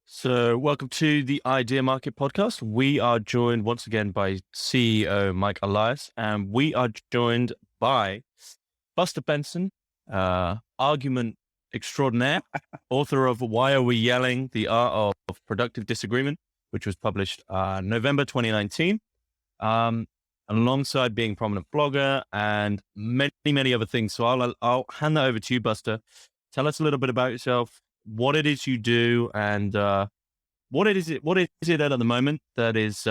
So, welcome to the Ideamarket Podcast. We are joined once again by CEO Mike Elias, and we are joined by Buster Benson, argument extraordinaire, author of Why Are We Yelling? The Art of Productive Disagreement, which was published November 2019, alongside being a prominent blogger and many, many other things. So I'll hand that over to you, Buster. Tell us a little bit about yourself, what it is you do, and what is it at the moment that is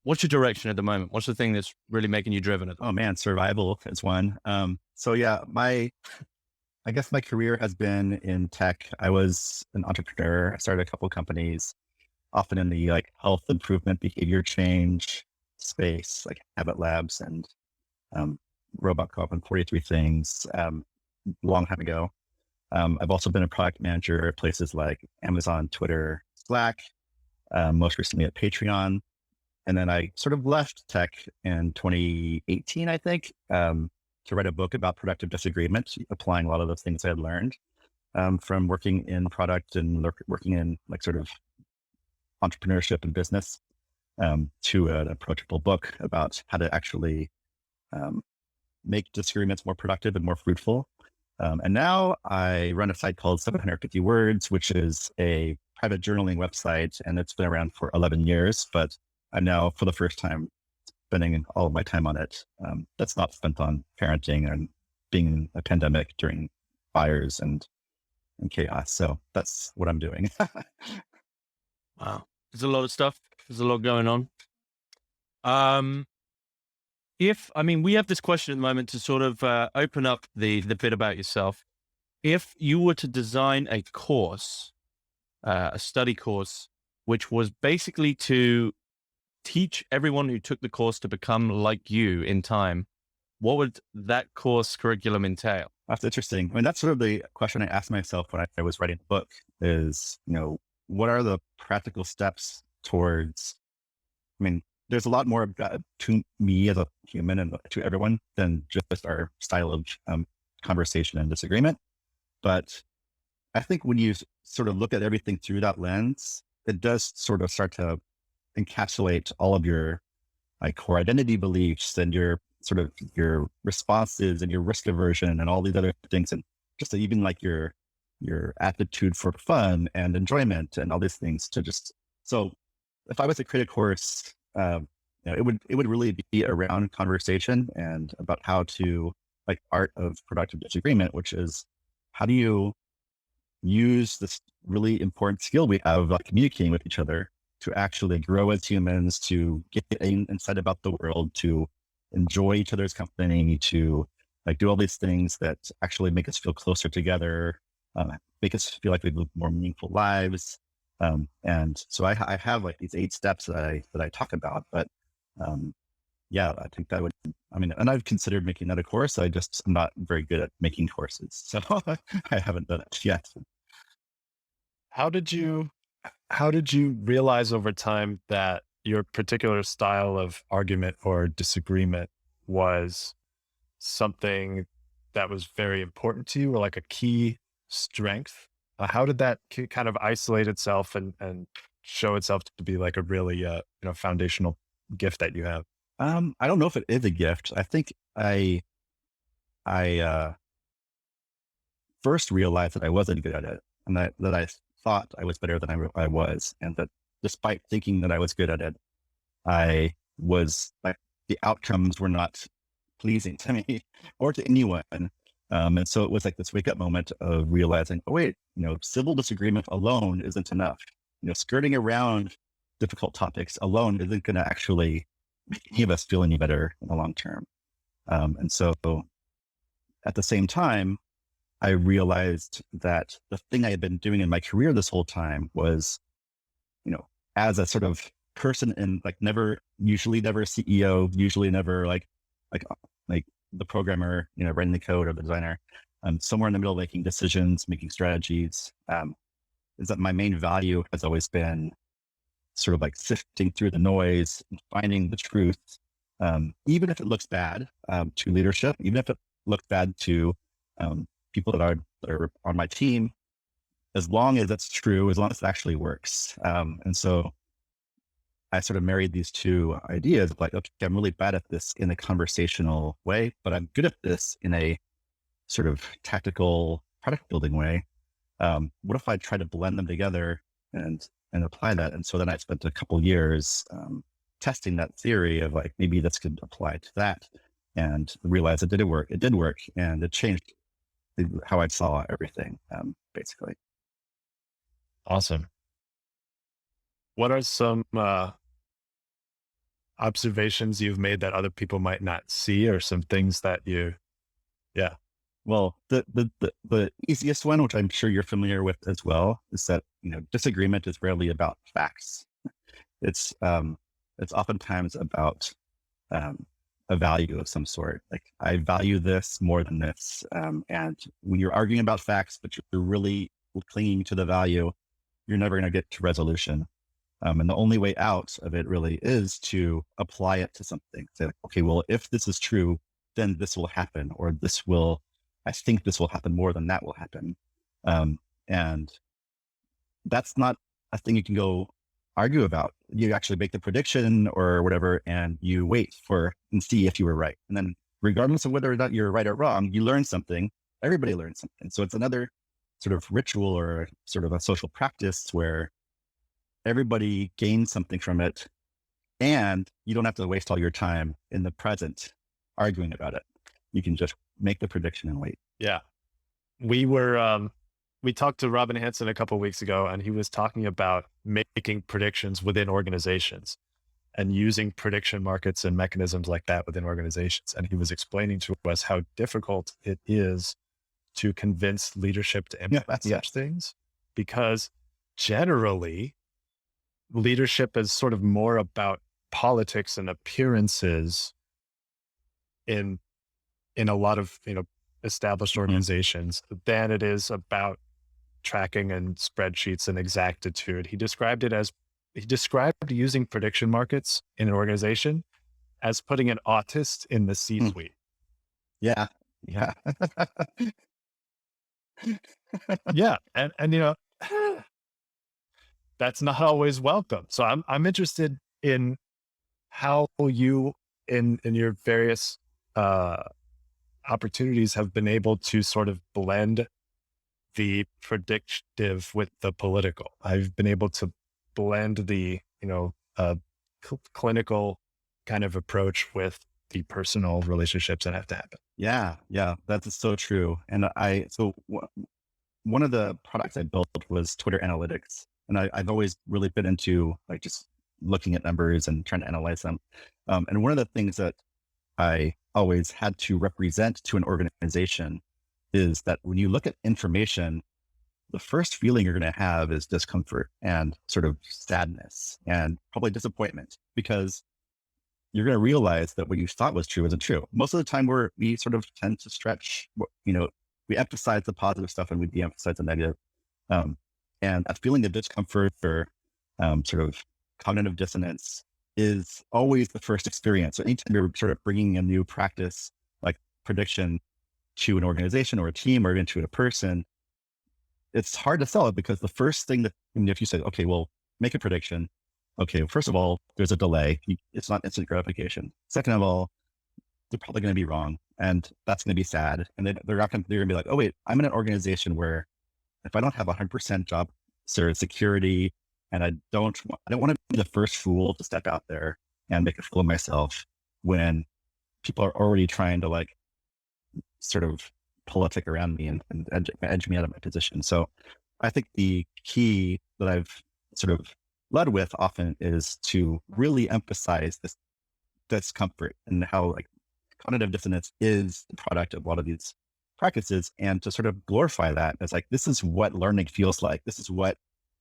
what's your direction at the moment? What's the thing that's really making you driven at the Oh man, survival is one. So yeah, I guess my career has been in tech. I was an entrepreneur. I started a couple of companies, often in the health improvement, behavior change space, like Habit Labs and Robot Co-op and 43 Things, long time ago. I've also been a product manager at places like Amazon, Twitter, Slack, most recently at Patreon. And then I sort of left tech in 2018, I think, to write a book about productive disagreement, applying a lot of the things I had learned from working in product and working in sort of entrepreneurship and business to an approachable book about how to actually make disagreements more productive and more fruitful. And now I run a site called 750 Words, which is a private journaling website, and it's been around for 11 years, but I'm now for the first time spending all of my time on it. That's not spent on parenting and being in a pandemic during fires and chaos. So that's what I'm doing. Wow. There's a lot of stuff. There's a lot going on. We have this question at the moment to sort of open up the bit about yourself. If you were to design a course, a study course, which was basically to teach everyone who took the course to become like you in time, what would that course curriculum entail? That's interesting. I mean, that's sort of the question I asked myself when I was writing the book is, what are the practical steps towards, there's a lot more to me as a human and to everyone than just our style of conversation and disagreement. But I think when you sort of look at everything through that lens, it does sort of start to encapsulate all of your core identity beliefs and your sort of your responses and your risk aversion and all these other things. And just even your aptitude for fun and enjoyment and all these things so if I was to create a course, it would really be around conversation and about how to art of productive disagreement, which is how do you use this really important skill we have of communicating with each other to actually grow as humans, to get insight about the world, to enjoy each other's company, to do all these things that actually make us feel closer together, make us feel like we live more meaningful lives. And so I have these 8 steps that I talk about, but I think that would, and I've considered making that a course. I'm not very good at making courses. So I haven't done it yet. How did you realize over time that your particular style of argument or disagreement was something that was very important to you, or a key strength? How did that kind of isolate itself and show itself to be a really foundational gift that you have? I don't know if it is a gift. I think I first realized that I wasn't good at it, and that I thought I was better than I was, and that despite thinking that I was good at it, I was the outcomes were not pleasing to me or to anyone. And so it was this wake up moment of realizing, oh wait, civil disagreement alone isn't enough. Skirting around difficult topics alone isn't going to actually make any of us feel any better in the long term. And so at the same time, I realized that the thing I had been doing in my career this whole time was, as a sort of person in usually never CEO, usually never like the programmer, writing the code or the designer, somewhere in the middle, making decisions, making strategies, is that my main value has always been sort of sifting through the noise and finding the truth, even if it looks bad to leadership, even if it looks bad to people that are on my team, as long as it's true, as long as it actually works. And so I sort of married these two ideas of like, okay, I'm really bad at this in a conversational way, but I'm good at this in a sort of tactical product building way. What if I try to blend them together and apply that? And so then I spent a couple years testing that theory of like, maybe this could apply to that, and realized it did work. It did work, and it changed how I saw everything, basically. Awesome. What are some observations you've made that other people might not see, or some things that yeah. Well, the easiest one, which I'm sure you're familiar with as well, is that, disagreement is rarely about facts. It's oftentimes about a value of some sort. Like, I value this more than this. And when you're arguing about facts, but you're really clinging to the value, you're never going to get to resolution. And the only way out of it really is to apply it to something. Say, like, okay, well, if this is true, then this will happen, or I think this will happen more than that will happen. And that's not a thing you can go argue about. You actually make the prediction or whatever, and you wait and see if you were right. And then regardless of whether or not you're right or wrong, you learn something. Everybody learns something. So it's another sort of ritual or sort of a social practice where everybody gains something from it, and you don't have to waste all your time in the present arguing about it. You can just make the prediction and wait. Yeah. We talked to Robin Hanson a couple of weeks ago, and he was talking about making predictions within organizations and using prediction markets and mechanisms like that within organizations. And he was explaining to us how difficult it is to convince leadership to implement such things, because generally leadership is sort of more about politics and appearances in a lot of, established organizations than it is about tracking and spreadsheets and exactitude. He described using prediction markets in an organization as putting an autist in the C-suite. Yeah. Yeah. And that's not always welcome. So I'm interested in how you in your various opportunities have been able to sort of blend the predictive with the political. I've been able to blend the clinical kind of approach with the personal relationships that have to happen. Yeah, that's so true. And one of the products I built was Twitter analytics, and I've always really been into like just looking at numbers and trying to analyze them. And one of the things that I always had to represent to an organization is that when you look at information, the first feeling you're going to have is discomfort and sort of sadness and probably disappointment, because you're going to realize that what you thought was true isn't true. Most of the time we sort of tend to stretch, we emphasize the positive stuff and we de-emphasize the negative. And a feeling of discomfort or sort of cognitive dissonance is always the first experience. So anytime you're sort of bringing a new practice like prediction to an organization or a team or even to a person, it's hard to sell it, because the first thing that, if you say, okay, well, make a prediction. Okay, first of all, there's a delay. It's not instant gratification. Second of all, they're probably going to be wrong, and that's going to be sad. And then they're going to be like, oh wait, I'm in an organization where if I don't have 100% job security, and I don't want to be the first fool to step out there and make a fool of myself when people are already trying to like sort of politic around me and edge me out of my position. So I think the key that I've sort of led with often is to really emphasize this discomfort and how like cognitive dissonance is the product of a lot of these practices, and to sort of glorify that as like, this is what learning feels like. This is what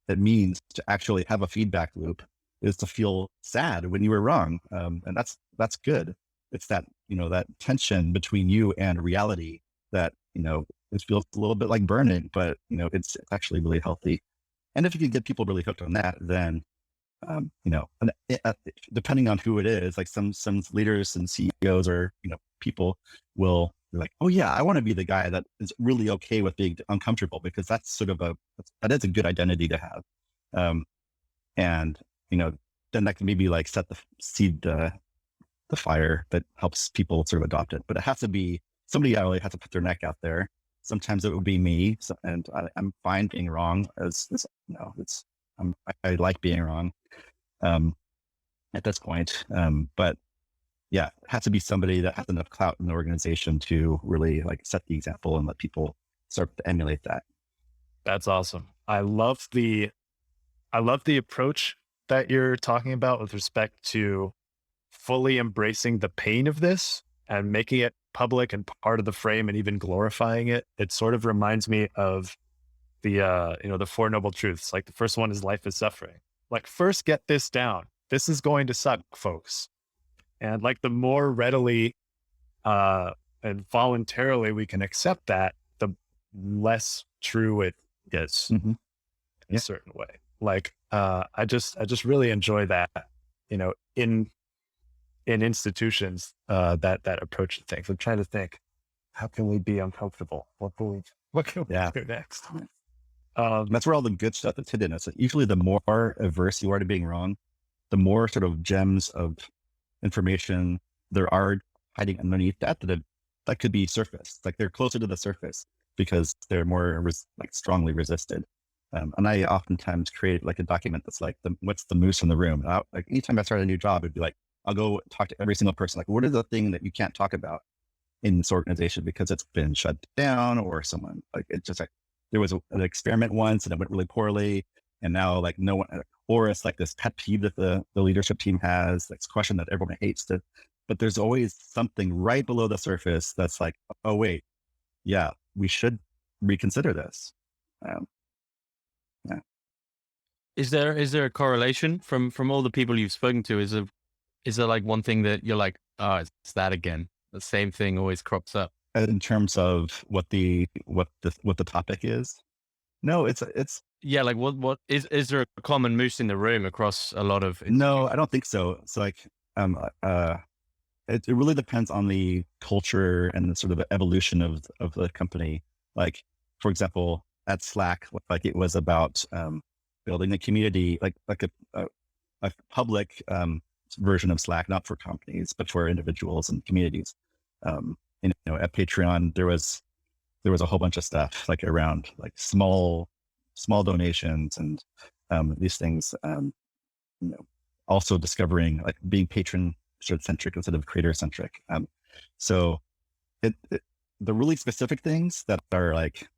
it means to actually have a feedback loop, is to feel sad when you were wrong. And that's good. It's that, that tension between you and reality that, it feels a little bit like burning, but it's actually really healthy. And if you can get people really hooked on that, then, depending on who it is, like some leaders and CEOs or, people will you're like, oh yeah, I want to be the guy that is really okay with being uncomfortable, because that's sort of that is a good identity to have. And, then that can maybe like set the fire that helps people sort of adopt it. But it has to be somebody that really has to put their neck out there. Sometimes it would be me, and I'm fine being wrong. I like being wrong at this point. But yeah, it has to be somebody that has enough clout in the organization to really like set the example and let people start to emulate that. That's awesome. I love the approach that you're talking about with respect to fully embracing the pain of this and making it public and part of the frame and even glorifying it. It sort of reminds me of the Four Noble Truths. Like the first one is life is suffering. Like first get this down. This is going to suck, folks. And like the more readily and voluntarily we can accept that, the less true it is in a certain way. Like I just really enjoy that, in institutions that approach things. I'm trying to think, how can we be uncomfortable? What can we do next? That's where all the good stuff is hidden. It's usually the more averse you are to being wrong, the more sort of gems of information there are hiding underneath that could be surface. Like they're closer to the surface because they're more strongly resisted. And I oftentimes create like a document that's like, what's the moose in the room? And like anytime I start a new job, it'd be like, I'll go talk to every single person. Like, what is the thing that you can't talk about in this organization because it's been shut down, or someone like, it's just like, there was an experiment once and it went really poorly. And now like no one, or it's like this pet peeve that the leadership team has, this question that everyone hates but there's always something right below the surface that's like, oh wait, yeah, we should reconsider this. Yeah. Is there a correlation from all the people you've spoken to? Is there like one thing that you're like, oh, it's that again? The same thing always crops up. In terms of what the topic is? No, it's yeah. Like what is there a common moose in the room across a lot of? No, I don't think so. It's like, it really depends on the culture and the sort of evolution of the company. Like, for example, at Slack, like it was about building a community, like a public version of Slack, not for companies, but for individuals and communities. At Patreon, there was a whole bunch of stuff like around like small donations and these things. Also discovering like being patron centric instead of creator centric. So the really specific things that are like,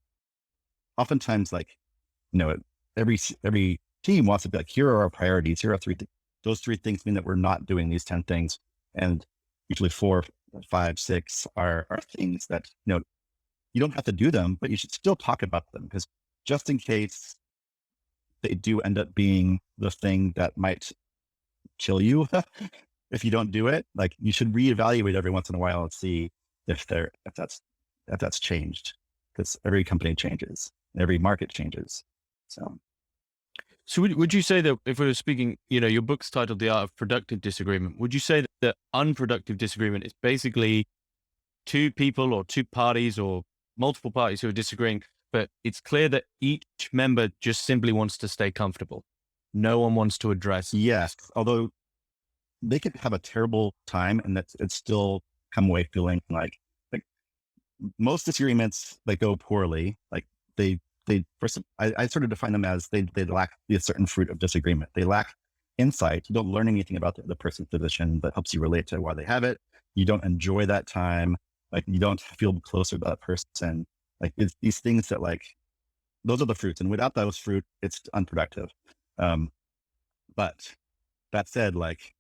oftentimes like, every team wants to be like, here are our priorities. Here are those 3 things mean that we're not doing these 10 things. And usually 4, 5, 6 are things that, you don't have to do them, but you should still talk about them, because just in case they do end up being the thing that might kill you if you don't do it, like you should reevaluate every once in a while and see if that's changed, because every company changes, every market changes. So would you say that if we were speaking, your book's titled The Art of Productive Disagreement, would you say that unproductive disagreement is basically 2 people or 2 parties or multiple parties who are disagreeing, but it's clear that each member just simply wants to stay comfortable? No one wants to address. Yes. Although they could have a terrible time and it's still come away feeling like most disagreements that go poorly, like I sort of define them as they lack the certain fruit of disagreement. They lack insight. You don't learn anything about the person's position that helps you relate to why they have it. You don't enjoy that time. Like you don't feel closer to that person. Like it's these things that like, those are the fruits. And without those fruit, it's unproductive. But that said, like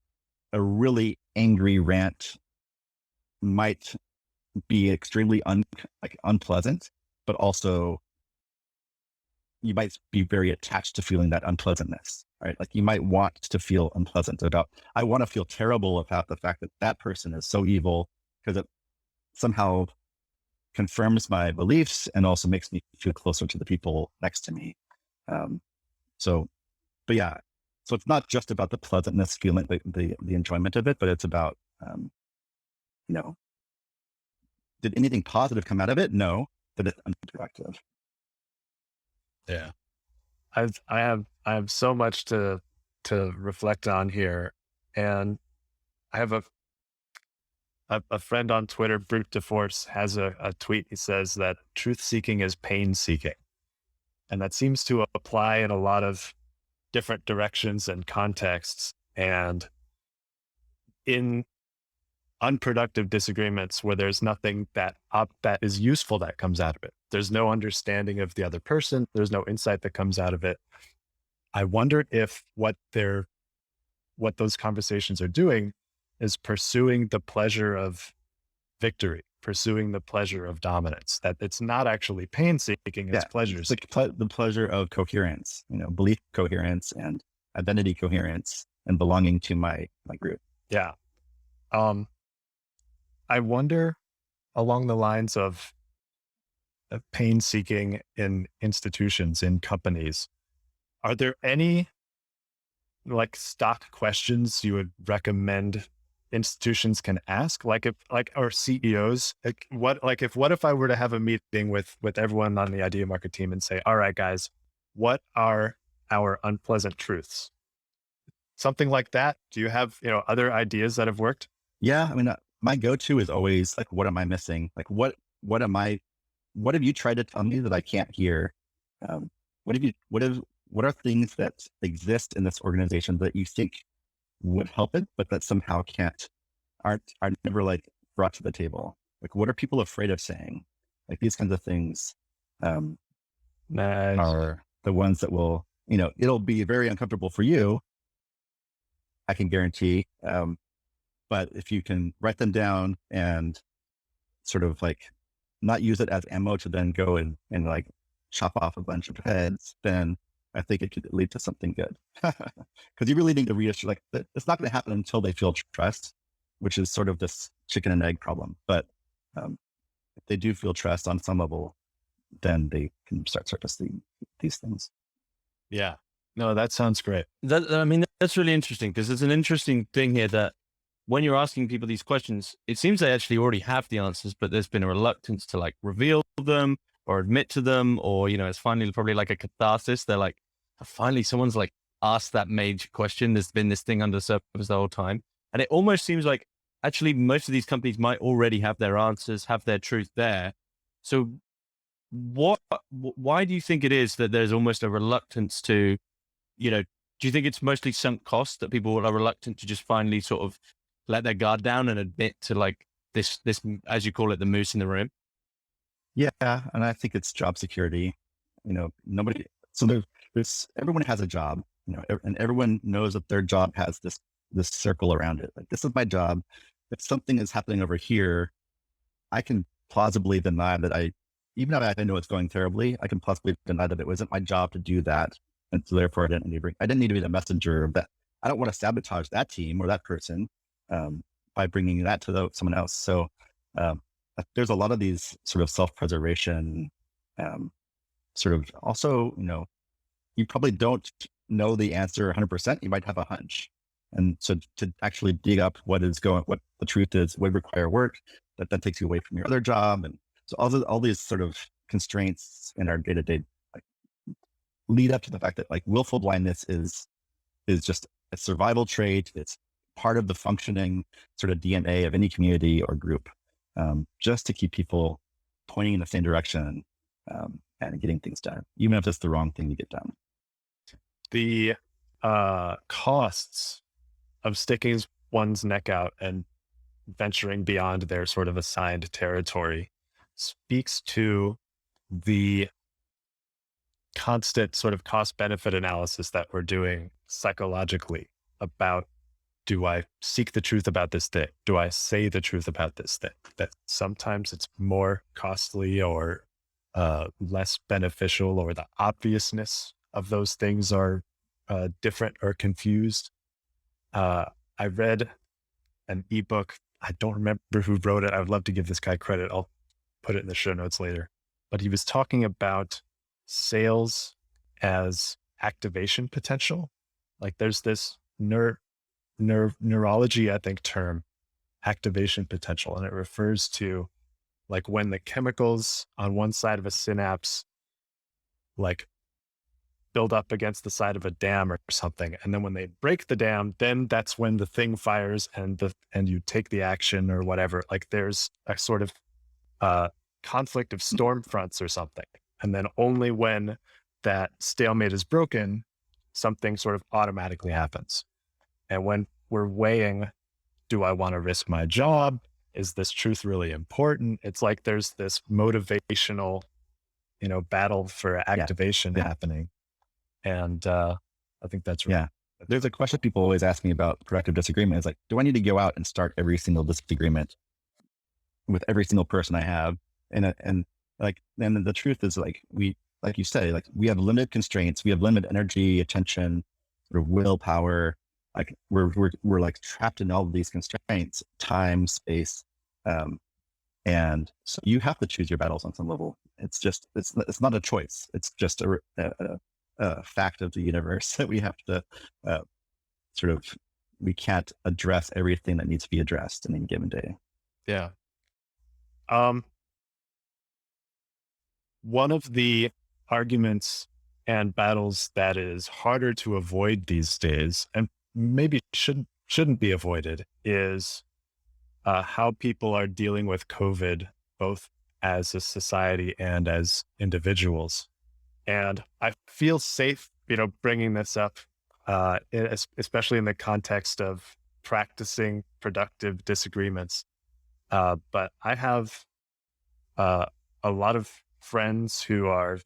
a really angry rant might be extremely unpleasant, but also you might be very attached to feeling that unpleasantness, right? Like you might want to feel unpleasant about, I want to feel terrible about the fact that that person is so evil, because it somehow confirms my beliefs and also makes me feel closer to the people next to me. But yeah, so it's not just about the pleasantness, feeling the enjoyment of it, but it's about, did anything positive come out of it? No, but it's unproductive. Yeah. I have so much to reflect on here. And I have a friend on Twitter, Brute de Force, has a tweet. He says that truth seeking is pain seeking. And that seems to apply in a lot of different directions and contexts. And in unproductive disagreements where there's nothing that is useful that comes out of it, there's no understanding of the other person, there's no insight that comes out of it. I wonder if what those conversations are doing is pursuing the pleasure of victory, pursuing the pleasure of dominance, that it's not actually pain seeking, it's pleasure seeking. It's the pleasure of coherence, belief coherence and identity coherence and belonging to my group. Yeah. I wonder, along the lines of pain seeking in institutions, in companies, are there any stock questions you would recommend institutions can ask? Or CEOs, what if I were to have a meeting with everyone on the Ideamarket team and say, all right, guys, what are our unpleasant truths? Something like that. Do you have, other ideas that have worked? Yeah. I mean, my go-to is always what am I missing? What have you tried to tell me that I can't hear? What are things that exist in this organization that you think would help it, but that somehow aren't never brought to the table? What are people afraid of saying? These kinds of things Nice. are the ones that will, it'll be very uncomfortable for you, I can guarantee. But if you can write them down and sort of not use it as ammo to then go and chop off a bunch of heads, then I think it could lead to something good. Because you really need to reassure, it's not going to happen until they feel trust, which is sort of this chicken and egg problem. But if they do feel trust on some level, then they can start surfacing these things. Yeah. No, that sounds great. That's really interesting, because there's an interesting thing here that when you're asking people these questions, it seems they actually already have the answers, but there's been a reluctance to reveal them or admit to them, or, it's finally probably a catharsis. They're finally someone's asked that major question. There's been this thing under the surface the whole time. And it almost seems like actually most of these companies might already have their answers, have their truth there. So why do you think it is that there's almost a reluctance to, do you think it's mostly sunk cost that people are reluctant to just finally sort of let their guard down and admit to this, as you call it, the moose in the room? Yeah. And I think it's job security. Everyone has a job, and everyone knows that their job has this circle around it. This is my job. If something is happening over here, I can plausibly deny that even if I know it's going terribly, I can plausibly deny that it wasn't my job to do that. And so therefore I didn't need to be the messenger of that. I don't want to sabotage that team or that person by bringing that to someone else. So there's a lot of these sort of self-preservation, sort of also, you probably don't know the answer 100%. You might have a hunch. And so to actually dig up what the truth is, would require work that takes you away from your other job. And so all these sort of constraints in our day-to-day lead up to the fact that willful blindness is just a survival trait. It's part of the functioning sort of DNA of any community or group, just to keep people pointing in the same direction and getting things done, even if it's the wrong thing to get done. The costs of sticking one's neck out and venturing beyond their sort of assigned territory speaks to the constant sort of cost benefit analysis that we're doing psychologically about, do I seek the truth about this thing? Do I say the truth about this thing? That sometimes it's more costly or less beneficial, or the obviousness of those things are different or confused. I read an ebook. I don't remember who wrote it. I would love to give this guy credit. I'll put it in the show notes later. But he was talking about sales as activation potential. There's this neurology, I think, term, activation potential, and it refers to like when the chemicals on one side of a synapse like build up against the side of a dam or something. And then when they break the dam, then that's when the thing fires and you take the action or whatever. Like there's a sort of conflict of storm fronts or something. And then only when that stalemate is broken, something sort of automatically happens. And when we're weighing, do I want to risk my job? Is this truth really important? It's like there's this motivational, battle for activation happening. And I think that's right. Yeah. There's a question people always ask me about productive disagreement. It's like, do I need to go out and start every single disagreement with every single person I have? And the truth is like you say, like we have limited constraints, we have limited energy, attention, sort of willpower. Like we're like trapped in all of these constraints, time, space. And so you have to choose your battles on some level. It's not a choice. It's just a fact of the universe that we have to we can't address everything that needs to be addressed in any given day. Yeah. One of the arguments and battles that is harder to avoid these days, and maybe shouldn't be avoided, is how people are dealing with COVID, both as a society and as individuals. And I feel safe, bringing this up, especially in the context of practicing productive disagreements. But I have a lot of friends who are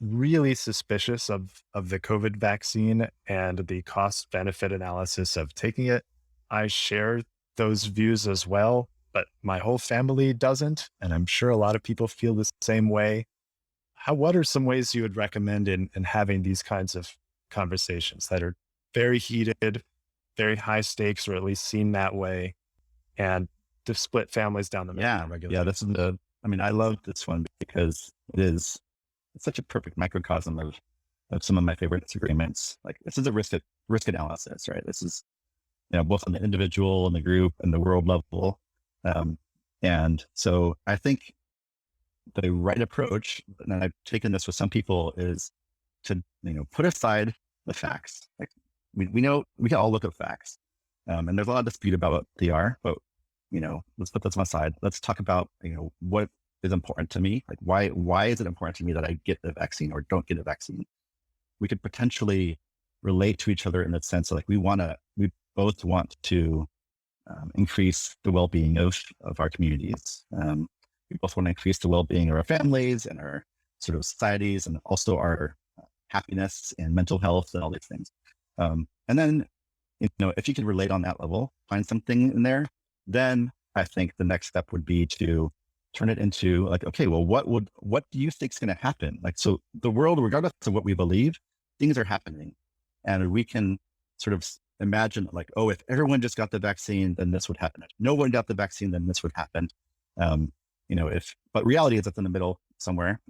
really suspicious of the COVID vaccine and the cost benefit analysis of taking it. I share those views as well, but my whole family doesn't. And I'm sure a lot of people feel the same way. What are some ways you would recommend in having these kinds of conversations that are very heated, very high stakes, or at least seen that way, and to split families down the middle regularly? Yeah, I love this one because it's such a perfect microcosm of some of my favorite disagreements. Like this is a risk analysis, right? This is, both on the individual and the group and the world level. And so I think the right approach, and I've taken this with some people, is to, put aside the facts. Like we know we can all look at facts. And there's a lot of dispute about what they are, but let's put this on the side. Let's talk about, what is important to me. Like why is it important to me that I get the vaccine or don't get a vaccine? We could potentially relate to each other in the sense of like, we both want to increase the well-being of our communities. We both want to increase the well-being of our families and our sort of societies, and also our happiness and mental health and all these things. And then, if you could relate on that level, find something in there, then I think the next step would be to turn it into like, okay, well, what do you think is going to happen? Like, so the world, regardless of what we believe, things are happening, and we can sort of imagine like, oh, if everyone just got the vaccine, then this would happen. If no one got the vaccine, then this would happen. But reality is it's in the middle somewhere,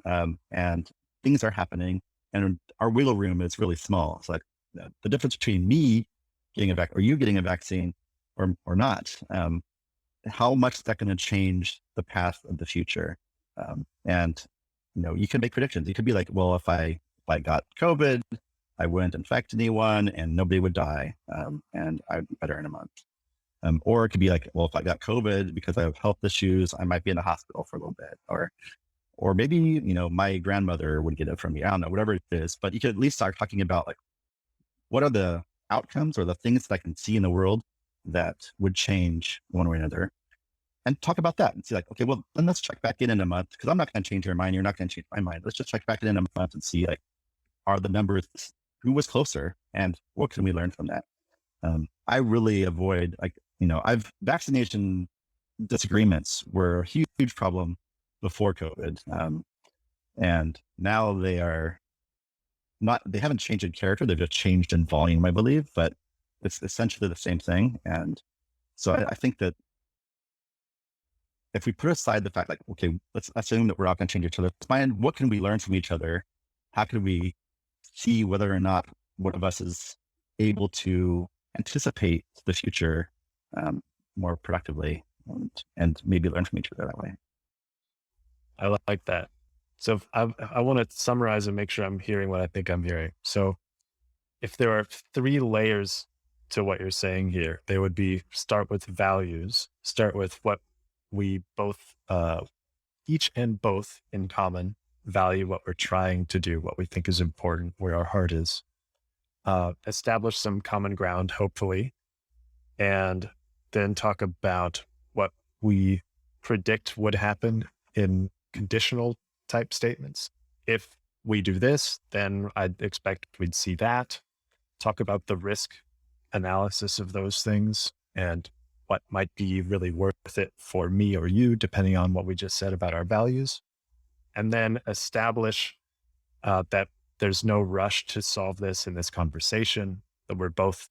and things are happening, and our wiggle room is really small. It's like the difference between me getting a vaccine or you getting a vaccine or not. How much is that going to change the path of the future? And you can make predictions. You could be like, well, if I got COVID, I wouldn't infect anyone and nobody would die, and I'd be better in a month. Or it could be like, well, if I got COVID because I have health issues, I might be in the hospital for a little bit, or maybe, my grandmother would get it from me. I don't know, whatever it is, but you could at least start talking about like, what are the outcomes or the things that I can see in the world that would change one way or another, and talk about that and see like, okay, well, then let's check back in a month, because I'm not going to change your mind. You're not going to change my mind. Let's just check back in a month and see like, are the numbers, who was closer, and what can we learn from that? I really avoid vaccination disagreements were a huge problem before COVID. And now they haven't changed in character. They've just changed in volume, I believe, but it's essentially the same thing. And so I think that if we put aside the fact like, okay, let's assume that we're not going to change each other. Let's find what can we learn from each other? How can we see whether or not one of us is able to anticipate the future more productively? and maybe learn from each other that way. I like that. So I want to summarize and make sure I'm hearing what I think I'm hearing. So if there are 3 layers to what you're saying here, they would be start with values, start with what we both, each and both in common value, what we're trying to do, what we think is important, where our heart is, establish some common ground, hopefully, and then talk about what we predict would happen in conditional type statements. If we do this, then I'd expect we'd see that. Talk about the risk analysis of those things and what might be really worth it for me or you, depending on what we just said about our values. And then establish that there's no rush to solve this in this conversation, that we're both,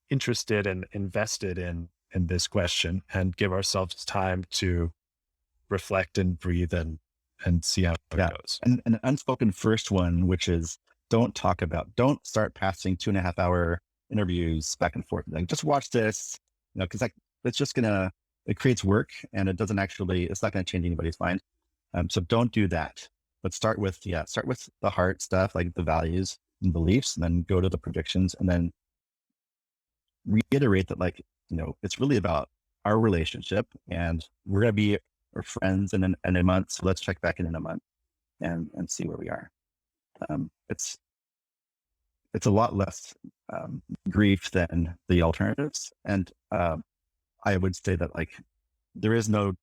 interested and invested in this question, and give ourselves time to reflect and breathe and see how it goes. And an unspoken first one, which is don't start passing 2.5 hour interviews back and forth. Like, just watch this, because it's just it creates work, and it's not going to change anybody's mind. So don't do that, but start with the heart stuff, like the values and beliefs, and then go to the predictions, and then reiterate that, it's really about our relationship, and we're going to be our friends in a month. So let's check back in a month and see where we are. It's a lot less grief than the alternatives. And I would say that there's no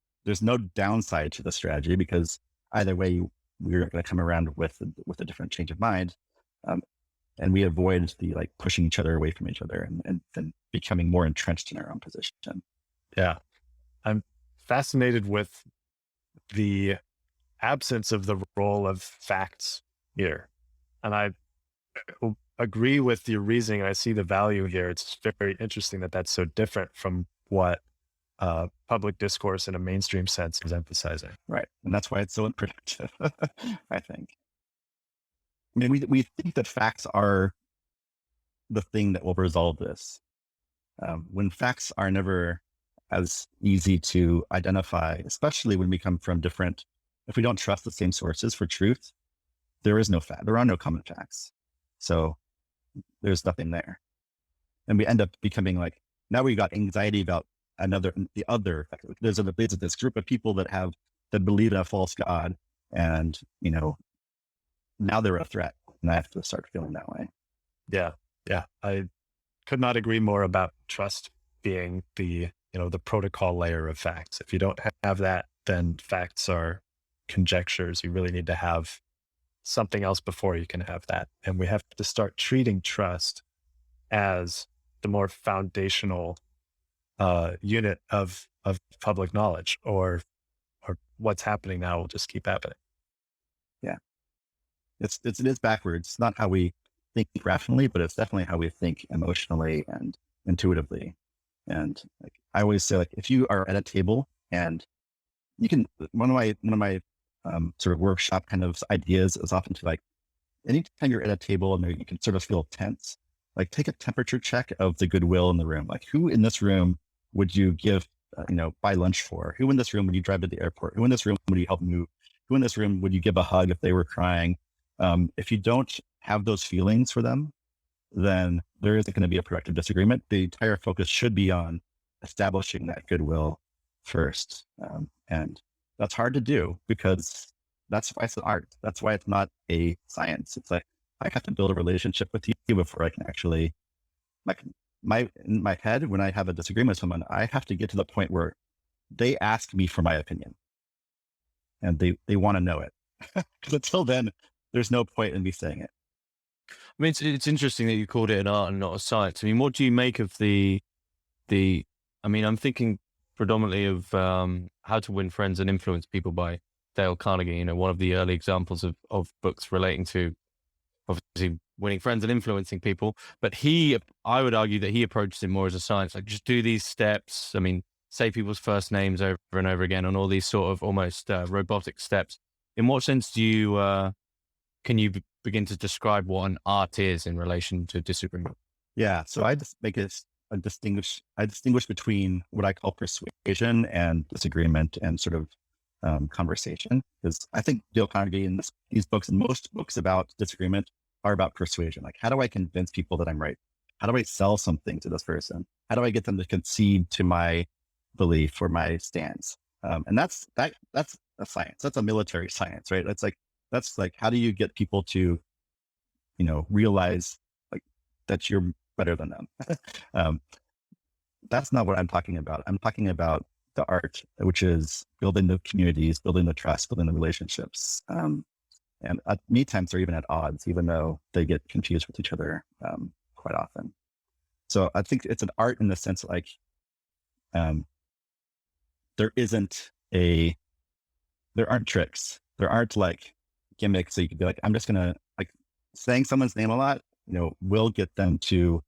downside to the strategy, because either way we're going to come around with a different change of mind. And we avoid the pushing each other away from each other and then becoming more entrenched in our own position. Yeah. I'm fascinated with the absence of the role of facts here. And I agree with your reasoning. I see the value here. It's very interesting that that's so different from what public discourse in a mainstream sense is emphasizing. Right. And that's why it's so unproductive, I think. I mean, we think that facts are the thing that will resolve this. When facts are never as easy to identify, especially when we come from if we don't trust the same sources for truth, there is no fact. There are no common facts. So there's nothing there. And we end up becoming now we got anxiety about the other. There's this group of people that believe in a false God, and, now they're a threat, and I have to start feeling that way. Yeah. Yeah. I could not agree more about trust being the protocol layer of facts. If you don't have that, then facts are conjectures. You really need to have something else before you can have that. And we have to start treating trust as the more foundational unit of public knowledge, or what's happening now will just keep happening. Yeah. It is backwards. It's not how we think rationally, but it's definitely how we think emotionally and intuitively. And I always say, if you are at a table, and you can, one of my sort of workshop kind of ideas is often to anytime you're at a table and you can sort of feel tense, take a temperature check of the goodwill in the room. Who in this room would you buy lunch for? Who in this room would you drive to the airport? Who in this room would you help move? Who in this room would you give a hug if they were crying? If you don't have those feelings for them, then there isn't going to be a productive disagreement. The entire focus should be on establishing that goodwill first. And that's hard to do, because that's why it's an art. That's why it's not a science. It's I have to build a relationship with you before I can actually, in my head, when I have a disagreement with someone, I have to get to the point where they ask me for my opinion, and they want to know it. Because until then, there's no point in me saying it. I mean, it's interesting that you called it an art and not a science. I mean, what do you make of I'm thinking predominantly of How to Win Friends and Influence People by Dale Carnegie, one of the early examples of books relating to obviously winning friends and influencing people. But I would argue that he approaches it more as a science, just do these steps. Say people's first names over and over again on all these sort of almost robotic steps. In what sense can you begin to describe what an art is in relation to disagreement? Yeah. So I just make a distinguish between what I call persuasion and disagreement and sort of conversation. Because I think Dale Carnegie and these books and most books about disagreement are about persuasion. Like, how do I convince people that I'm right? How do I sell something to this person? How do I get them to concede to my belief or my stance? And that's a science. That's a military science, right? That's like, how do you get people to, realize like that you're better than them? That's not what I'm talking about. I'm talking about the art, which is building the communities, building the trust, building the relationships. And many times they're even at odds, even though they get confused with each other quite often. So I think it's an art in the sense like there aren't tricks. There aren't like gimmicks. So you could be like, I'm just going to like saying someone's name a lot, will get them to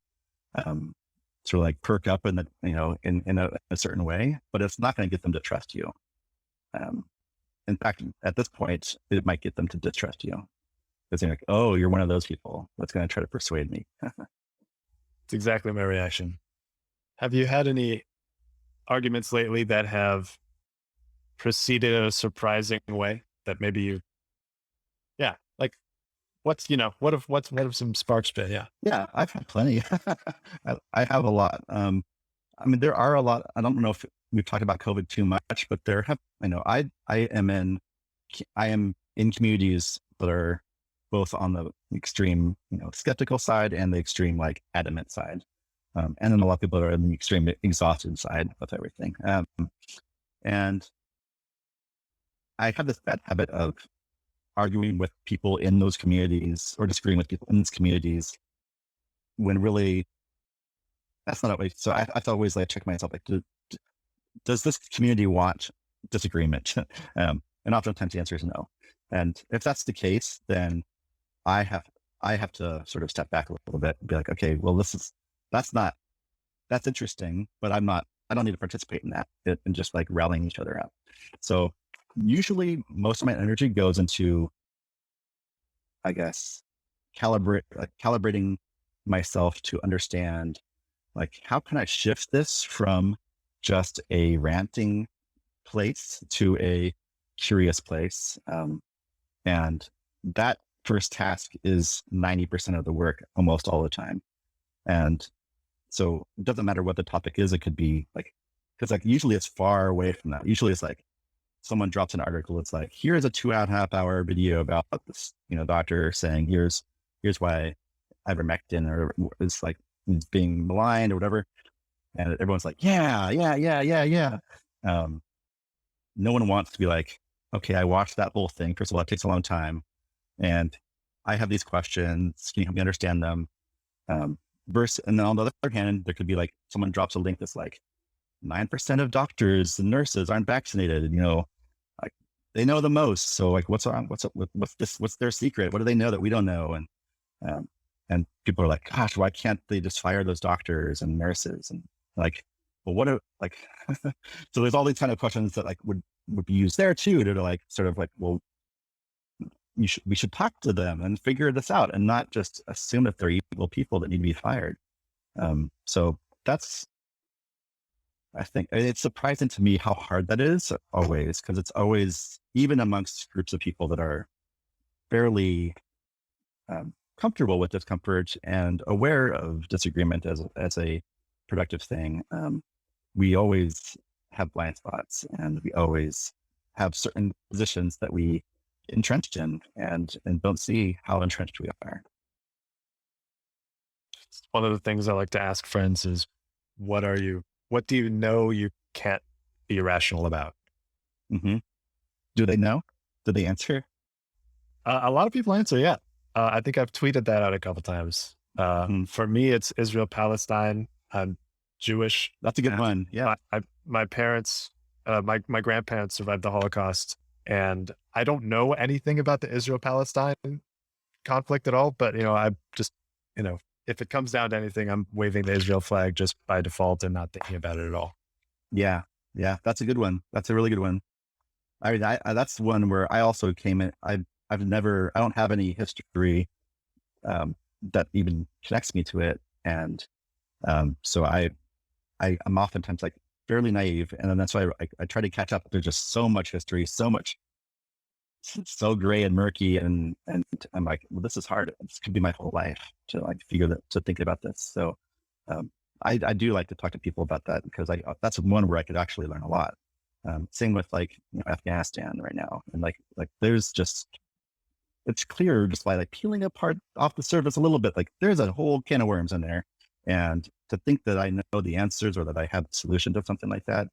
sort of like perk up in a certain way, but it's not going to get them to trust you. In fact, at this point, it might get them to distrust you because they're like, oh, you're one of those people that's going to try to persuade me. It's exactly my reaction. Have you had any arguments lately that have proceeded in a surprising way that maybe like what if some sparks been? Yeah. Yeah, I've had plenty. I have a lot. There are a lot. I don't know if we've talked about COVID too much, but I am in communities that are both on the extreme, skeptical side and the extreme, like adamant side. And then a lot of people are in the extreme exhausted side with everything. And I have this bad habit of arguing with people in those communities or disagreeing with people in these communities when really that's not always. So I have to always like check myself, like, does this community want disagreement? And oftentimes the answer is no. And if that's the case, then I have to sort of step back a little bit and be like, okay, well, that's interesting, but I don't need to participate in that and just like rallying each other up. So usually most of my energy goes into, I guess, calibrating myself to understand, like, how can I shift this from just a ranting place to a curious place? And that first task is 90% of the work almost all the time. And so it doesn't matter what the topic is. It could be like, because like usually it's far away from that. Usually it's like someone drops an article. It's like, here's a 2.5 hour video about this, doctor saying, here's why ivermectin or it's like being maligned or whatever. And everyone's like, yeah. No one wants to be like, okay, I watched that whole thing. First of all, it takes a long time. And I have these questions. Can you help me understand them? And then on the other hand, there could be like someone drops a link that's like 9% of doctors and nurses aren't vaccinated. Like they know the most. So like, what's their secret? What do they know that we don't know? And people are like, gosh, why can't they just fire those doctors and nurses? And like, well, so there's all these kind of questions that like would be used there too to like sort of like, well, we should talk to them and figure this out and not just assume that they're evil people that need to be fired. So that's, I think it's surprising to me how hard that is always, because it's always, even amongst groups of people that are fairly comfortable with discomfort and aware of disagreement as a productive thing, we always have blind spots and we always have certain positions that we entrenched in and don't see how entrenched we are. One of the things I like to ask friends is, what do you know you can't be irrational about? Mm-hmm. Do they know? Do they answer? A lot of people answer, yeah. I think I've tweeted that out a couple times. For me, it's Israel, Palestine. I'm Jewish. That's a good one. Yeah. My parents, my grandparents survived the Holocaust, and I don't know anything about the Israel-Palestine conflict at all. But I just, if it comes down to anything, I'm waving the Israel flag just by default and not thinking about it at all. Yeah. That's a good one. That's a really good one. I mean, that's one where I also came in. I don't have any history that even connects me to it. And so I'm oftentimes like fairly naive, and then that's why I try to catch up. There's just so much history, so much, it's so gray and murky, and I'm like, well, this is hard. This could be my whole life to like to think about this. So I do like to talk to people about that, because that's one where I could actually learn a lot. Same with like, Afghanistan right now, and like there's just, it's clear just by like peeling apart off the surface a little bit, like there's a whole can of worms in there. And to think that I know the answers, or that I have the solution to something like that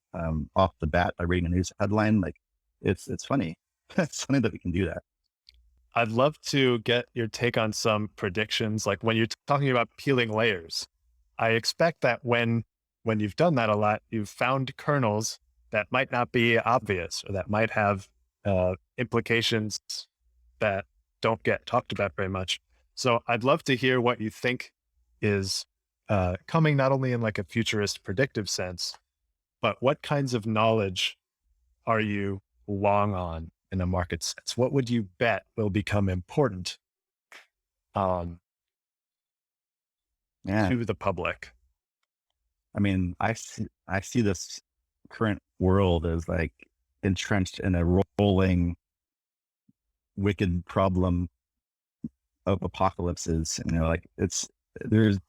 off the bat by reading a news headline, like it's funny. It's funny that we can do that. I'd love to get your take on some predictions. Like when you're talking about peeling layers, I expect that when you've done that a lot, you've found kernels that might not be obvious, or that might have implications that don't get talked about very much. So I'd love to hear what you think is coming, not only in like a futurist predictive sense, but what kinds of knowledge are you long on in a market sense? What would you bet will become important Yeah. to the public? I mean, I see this current world as like entrenched in a rolling, wicked problem of apocalypses. Like there's,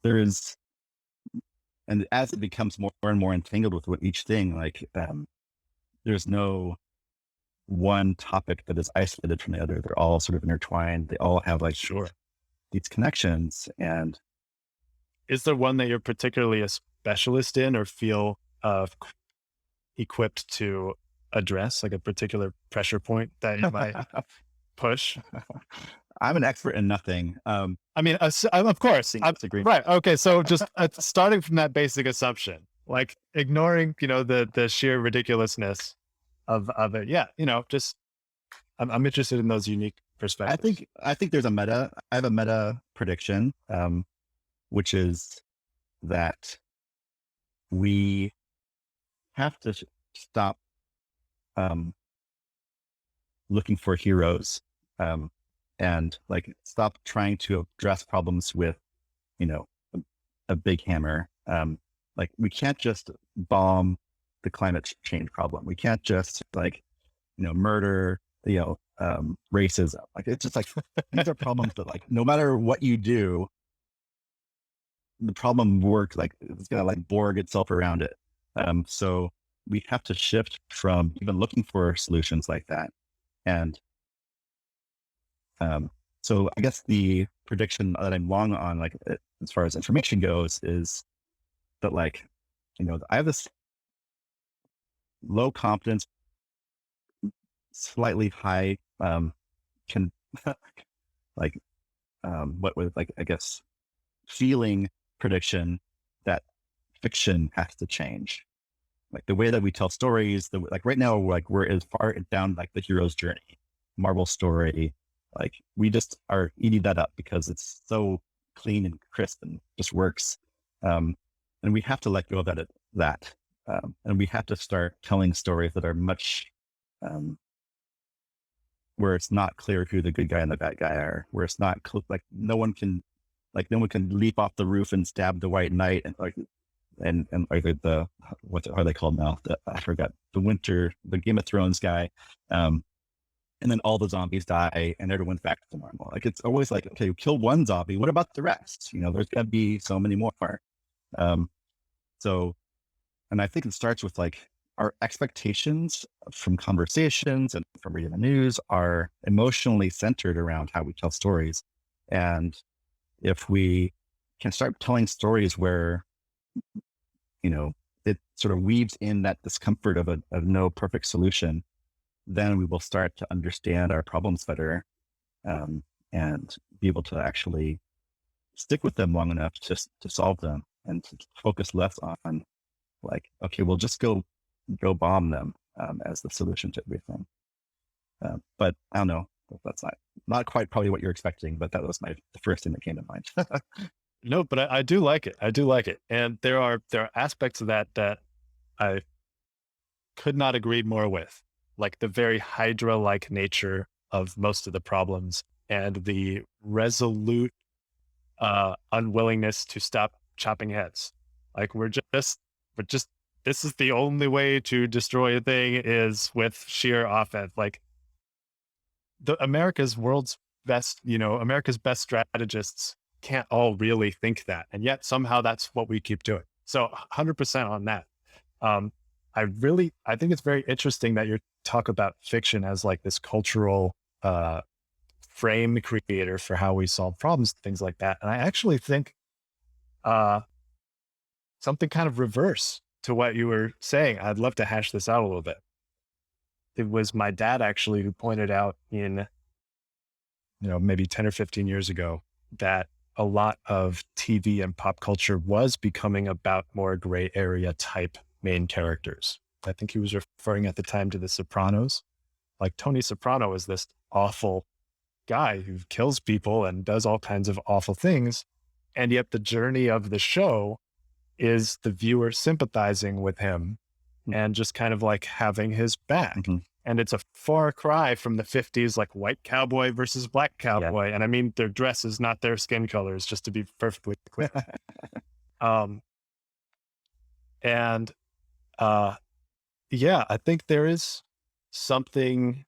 and as it becomes more and more entangled with each thing, like there's no one topic that is isolated from the other. They're all sort of intertwined. They all have like these connections. And is there one that you're particularly a specialist in, or feel equipped to address, like a particular pressure point that you might push? I'm an expert in nothing. I mean, of course, right. Okay. So just starting from that basic assumption, like ignoring, the sheer ridiculousness of it. Yeah. Just, I'm interested in those unique perspectives. I think there's I have a meta prediction, which is that we have to stop looking for heroes, and like stop trying to address problems with, a big hammer. Like we can't just bomb the climate change problem. We can't just like, murder, racism. Like it's just like, these are problems that like, no matter what you do, the problem works, like it's gonna like Borg itself around it. So we have to shift from even looking for solutions like that. And so I guess the prediction that I'm long on, like as far as information goes, is that like, I have this low confidence, slightly high, can like, what with like, I guess, feeling prediction that fiction has to change. Like the way that we tell stories, like right now, like we're as far down like the hero's journey, Marvel story, like we just are eating that up because it's so clean and crisp and just works. And we have to let go of that. And we have to start telling stories that are much, where it's not clear who the good guy and the bad guy are, where it's not like no one can leap off the roof and stab the White Knight and like the what are they called now? I forgot, the Game of Thrones guy. And then all the zombies die and everyone's back to normal. Like it's always like, okay, kill one zombie. What about the rest? There's gotta be so many more. And I think it starts with like our expectations from conversations and from reading the news are emotionally centered around how we tell stories. And if we can start telling stories where, it sort of weaves in that discomfort of no perfect solution, then we will start to understand our problems better, and be able to actually stick with them long enough to solve them, and to focus less on like, okay, we'll just go bomb them as the solution to everything. But I don't know, that's not quite probably what you're expecting, but that was the first thing that came to mind. No, but I do like it. I do like it. And there are aspects of that I could not agree more with, like the very Hydra-like nature of most of the problems and the resolute unwillingness to stop chopping heads. Like we're just, this is the only way to destroy a thing is with sheer offense. Like America's best strategists can't all really think that. And yet somehow that's what we keep doing. So 100% on that. I think it's very interesting that you talk about fiction as like this cultural, frame creator for how we solve problems, things like that. And I actually think, something kind of reverse to what you were saying. I'd love to hash this out a little bit. It was my dad actually who pointed out in, maybe 10 or 15 years ago that a lot of TV and pop culture was becoming about more gray area type main characters. I think he was referring at the time to The Sopranos. Like Tony Soprano is this awful guy who kills people and does all kinds of awful things. And yet the journey of the show is the viewer sympathizing with him and just kind of like having his back. Mm-hmm. And it's a far cry from the 50s, like white cowboy versus black cowboy. Yeah. And I mean, their dresses, not their skin colors, just to be perfectly clear. Yeah, I think there is something.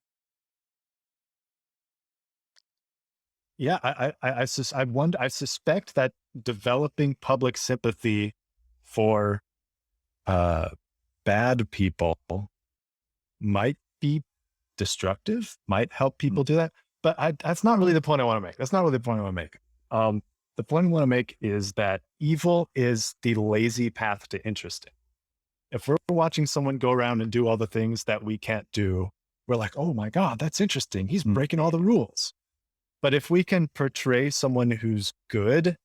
Yeah, I suspect that developing public sympathy for bad people might be destructive, might help people do that. But that's not really the point I want to make. The point I want to make is that evil is the lazy path to interesting. If we're watching someone go around and do all the things that we can't do, we're like, oh my God, that's interesting. He's breaking all the rules. But if we can portray someone who's good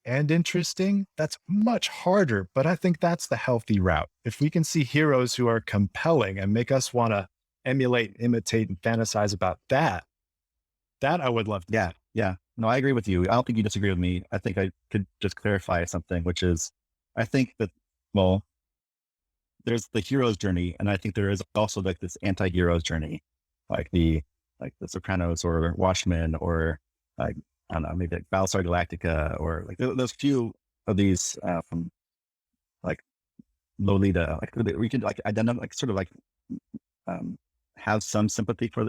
and interesting, that's much harder. But I think that's the healthy route. If we can see heroes who are compelling and make us want to emulate, imitate, and fantasize about that I would love to. Yeah. No, I agree with you. I don't think you disagree with me. I think I could just clarify something, which is, I think that, well, there's the hero's journey. And I think there is also like this anti-hero's journey, like the Sopranos or Watchmen or like, I don't know, maybe like Battlestar Galactica or like those few of these from like Lolita, like we could like identify, like sort of like have some sympathy for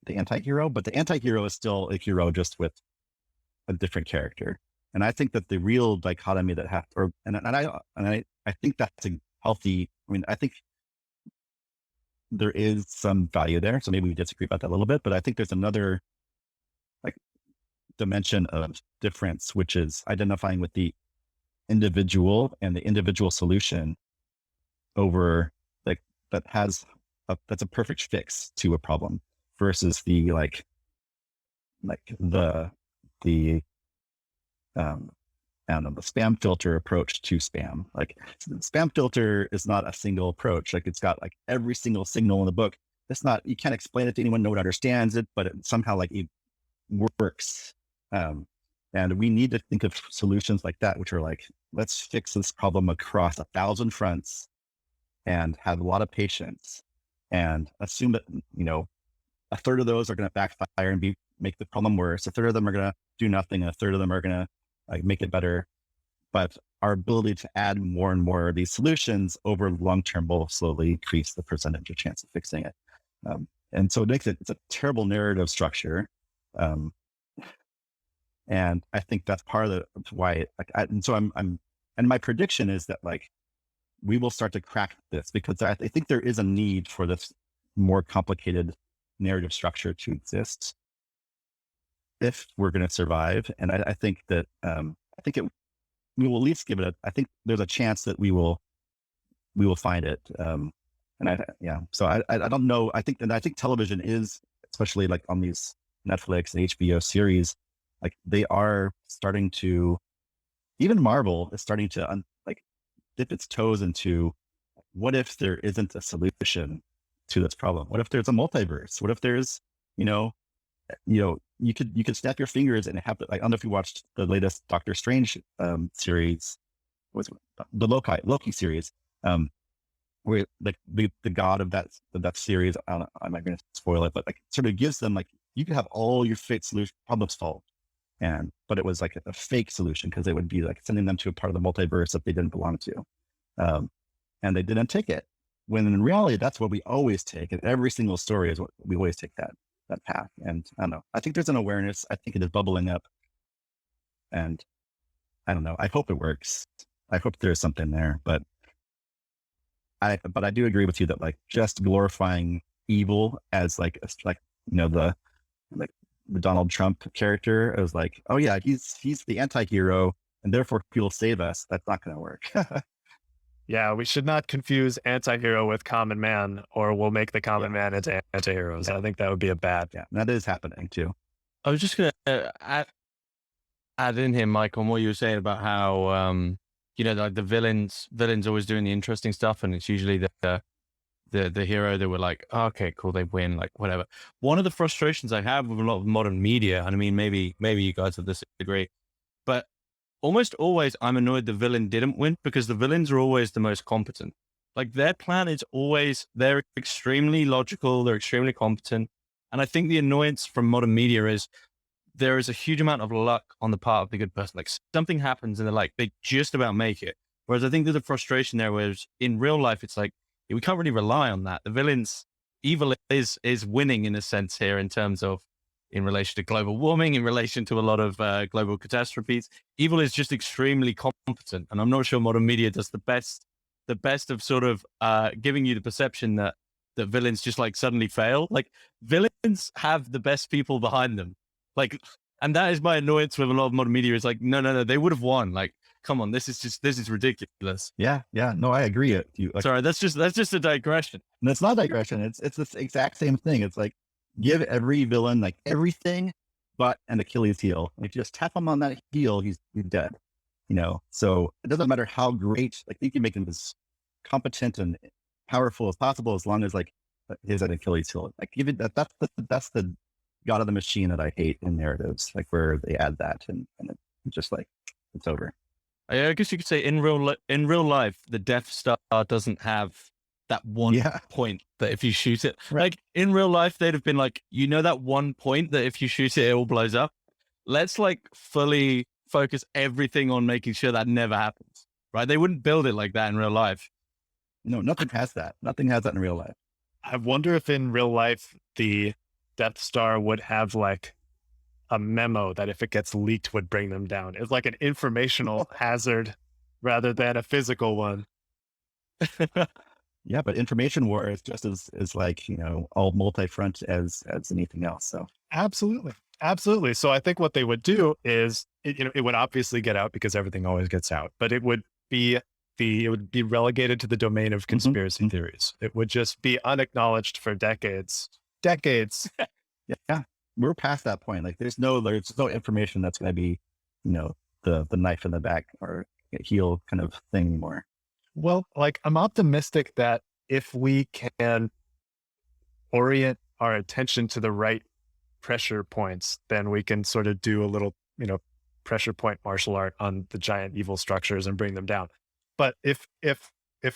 the anti-hero, but the anti-hero is still a hero just with a different character. And I think that the real dichotomy that I think that's a healthy. I mean, I think there is some value there. So maybe we disagree about that a little bit, but I think there's another like dimension of difference, which is identifying with the individual and the individual solution over like that's a perfect fix to a problem versus the I don't know, the spam filter approach to spam. Like the spam filter is not a single approach. Like it's got like every single signal in the book. It's not, you can't explain it to anyone, no one understands it, but it somehow like it works. And we need to think of solutions like that, which are like, let's fix this problem across 1,000 fronts and have a lot of patience and assume that, a third of those are going to backfire and make the problem worse. A third of them are going to do nothing. And a third of them are going to like make it better. But our ability to add more and more of these solutions over long-term will slowly increase the percentage of chance of fixing it. And so it's a terrible narrative structure. And I think that's part of why, and my prediction is that like, we will start to crack this because I think there is a need for this more complicated narrative structure to exist if we're going to survive. And I think that, we will at least give it I think there's a chance that we will find it. So I don't know. I think television is, especially like on these Netflix and HBO series, like they are starting to, even Marvel is starting to dip its toes into what if there isn't a solution to this problem? What if there's a multiverse? What if there's, you could snap your fingers and have I don't know if you watched the latest Doctor Strange series, was the Loki series, where like the god of that series, I don't know, I'm not going to spoil it, but like sort of gives them like you can have all your fate solution problems solved, but it was like a fake solution because it would be like sending them to a part of the multiverse that they didn't belong to. And they didn't take it. When in reality, that's what we always take. And every single story is what we always take that path. And I don't know. I think there's an awareness. I think it is bubbling up. And I don't know. I hope it works. I hope there's something there. But I do agree with you that like just glorifying evil as like the Donald Trump character, it was like, oh yeah, he's the anti-hero and therefore he'll save us. That's not going to work. Yeah, we should not confuse anti-hero with common man, or we'll make the common man into anti-heroes. I think that would be a bad. Yeah, that is happening too. I was just going to add in here, Mike, on what you were saying about how, like the villains always doing the interesting stuff. And it's usually the hero that we're like, oh, okay, cool, they win, like whatever. One of the frustrations I have with a lot of modern media, and I mean, maybe you guys will disagree, but almost always I'm annoyed the villain didn't win because the villains are always the most competent. Like their plan is always, they're extremely logical, they're extremely competent. And I think the annoyance from modern media is there is a huge amount of luck on the part of the good person. Like something happens and they're like, they just about make it. Whereas I think there's a frustration there, whereas in real life, it's like, we can't really rely on that. The villains, evil is winning in a sense here in terms of, in relation to global warming, in relation to a lot of global catastrophes. Evil is just extremely competent. And I'm not sure modern media does the best of sort of giving you the perception that villains just like suddenly fail. Like villains have the best people behind them. Like, and that is my annoyance with a lot of modern media is like, no, they would have won. Like, come on, this is ridiculous. Yeah. No, I agree. Sorry, that's just a digression. And it's not digression. It's this exact same thing. It's like, give every villain like everything but an Achilles heel. If you just tap him on that heel, he's dead. So it doesn't matter how great, like you can make him as competent and powerful as possible as long as like his an Achilles heel. Like give it that's the God of the machine that I hate in narratives, like where they add that and it's just like it's over. I guess you could say in real life, the Death Star doesn't have that one point that if you shoot it, like in real life, they'd have been like, that one point that if you shoot it, it all blows up. Let's like fully focus everything on making sure that never happens, right? They wouldn't build it like that in real life. No, nothing has that. Nothing has that in real life. I wonder if in real life, the Death Star would have like a memo that if it gets leaked would bring them down. It's like an informational hazard rather than a physical one. Yeah, but information war is just as like, all multi-front as anything else. So Absolutely. So I think what they would do is, it would obviously get out because everything always gets out, but it would be relegated to the domain of conspiracy theories. It would just be unacknowledged for decades. Yeah. We're past that point. Like there's no information that's going to be, the knife in the back or heel kind of thing anymore. Well, like I'm optimistic that if we can orient our attention to the right pressure points, then we can sort of do a little, pressure point martial art on the giant evil structures and bring them down. But if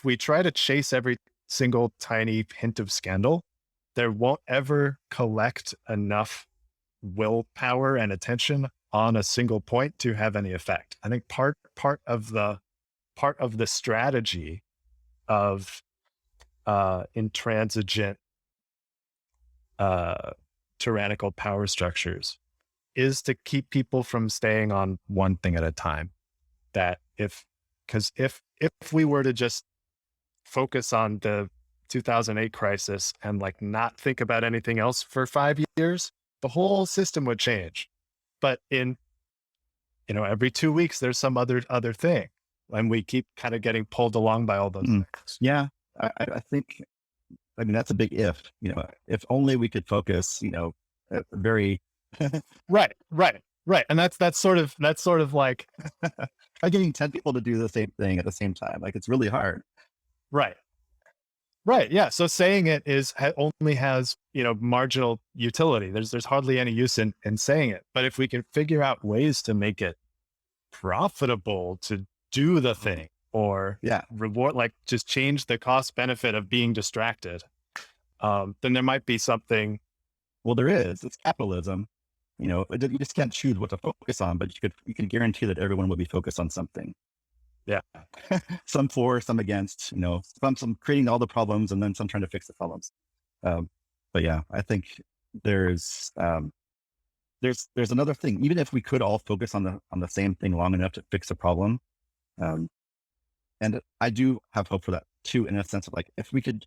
we try to chase every single tiny hint of scandal, there won't ever collect enough willpower and attention on a single point to have any effect. I think part of the strategy of intransigent tyrannical power structures is to keep people from staying on one thing at a time. Because if we were to just focus on the 2008 crisis and like not think about anything else for 5 years, the whole system would change. But in every 2 weeks there's some other thing, and we keep kind of getting pulled along by all those things. Yeah, I think, that's a big if. If only we could focus, very right. And that's sort of like try getting 10 people to do the same thing at the same time. Like it's really hard. Right. Yeah. So saying it only has, marginal utility. There's hardly any use in saying it. But if we can figure out ways to make it profitable to do the thing, or reward, like just change the cost benefit of being distracted, then there might be something. Well, there is. It's capitalism. You just can't choose what to focus on, but you can guarantee that everyone will be focused on something. Yeah. Some for, some against, some creating all the problems and then some trying to fix the problems. But yeah, I think there's another thing. Even if we could all focus on the same thing long enough to fix a problem, and I do have hope for that too, in a sense of like, if we could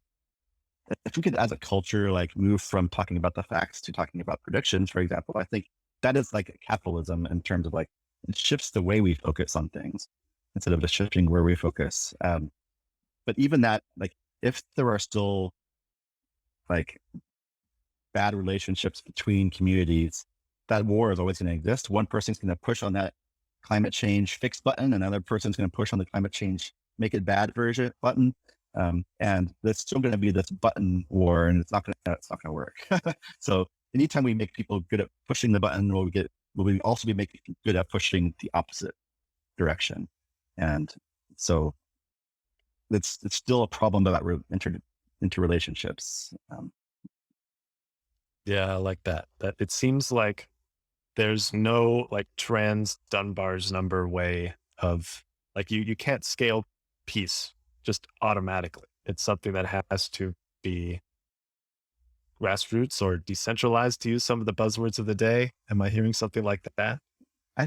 as a culture, like move from talking about the facts to talking about predictions, for example, I think that is like capitalism in terms of like, it shifts the way we focus on things instead of just shifting where we focus. But even that, like, if there are still like bad relationships between communities, that war is always going to exist. One person's going to push on that climate change fix button, another person's going to push on the climate change make it bad version button. And there's still going to be this button war, and it's not going to work. So anytime we make people good at pushing the button, will we also be making people good at pushing the opposite direction? And so it's still a problem about interrelationships. Yeah, I like that. That it seems like there's no like trans Dunbar's number way of like you can't scale peace just automatically. It's something that has to be grassroots or decentralized, to use some of the buzzwords of the day. Am I hearing something like that? I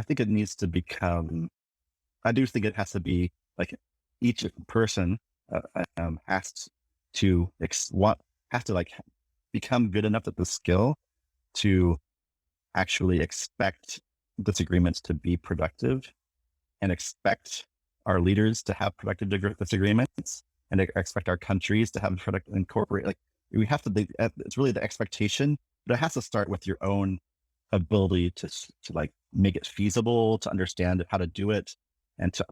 think it needs to become, I do think it has to be like each person has to like become good enough at the skill to actually expect disagreements to be productive and expect our leaders to have productive disagreements and expect our countries to have productive incorporate. Like we have to, it's really the expectation, but it has to start with your own ability to like make it feasible, to understand how to do it, and to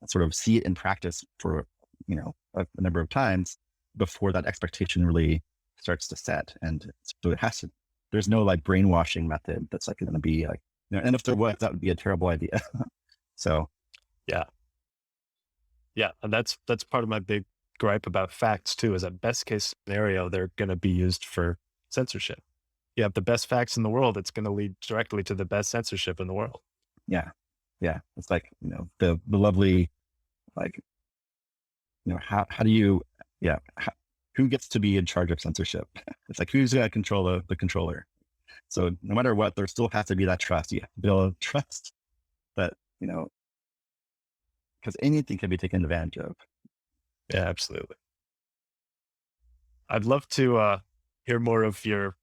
sort of see it in practice for, a number of times before that expectation really starts to set. And so it has to, there's no like brainwashing method that's like going to be like, and if there was, that would be a terrible idea. So. Yeah. And that's part of my big gripe about facts too, is that best case scenario, they're going to be used for censorship. You have the best facts in the world, it's going to lead directly to the best censorship in the world. Yeah. It's like, the lovely, like, how do you, who gets to be in charge of censorship? It's like, who's going to control the controller? So no matter what, there still has to be that trust. You have to build trust that, because anything can be taken advantage of. Yeah, absolutely. I'd love to hear more of your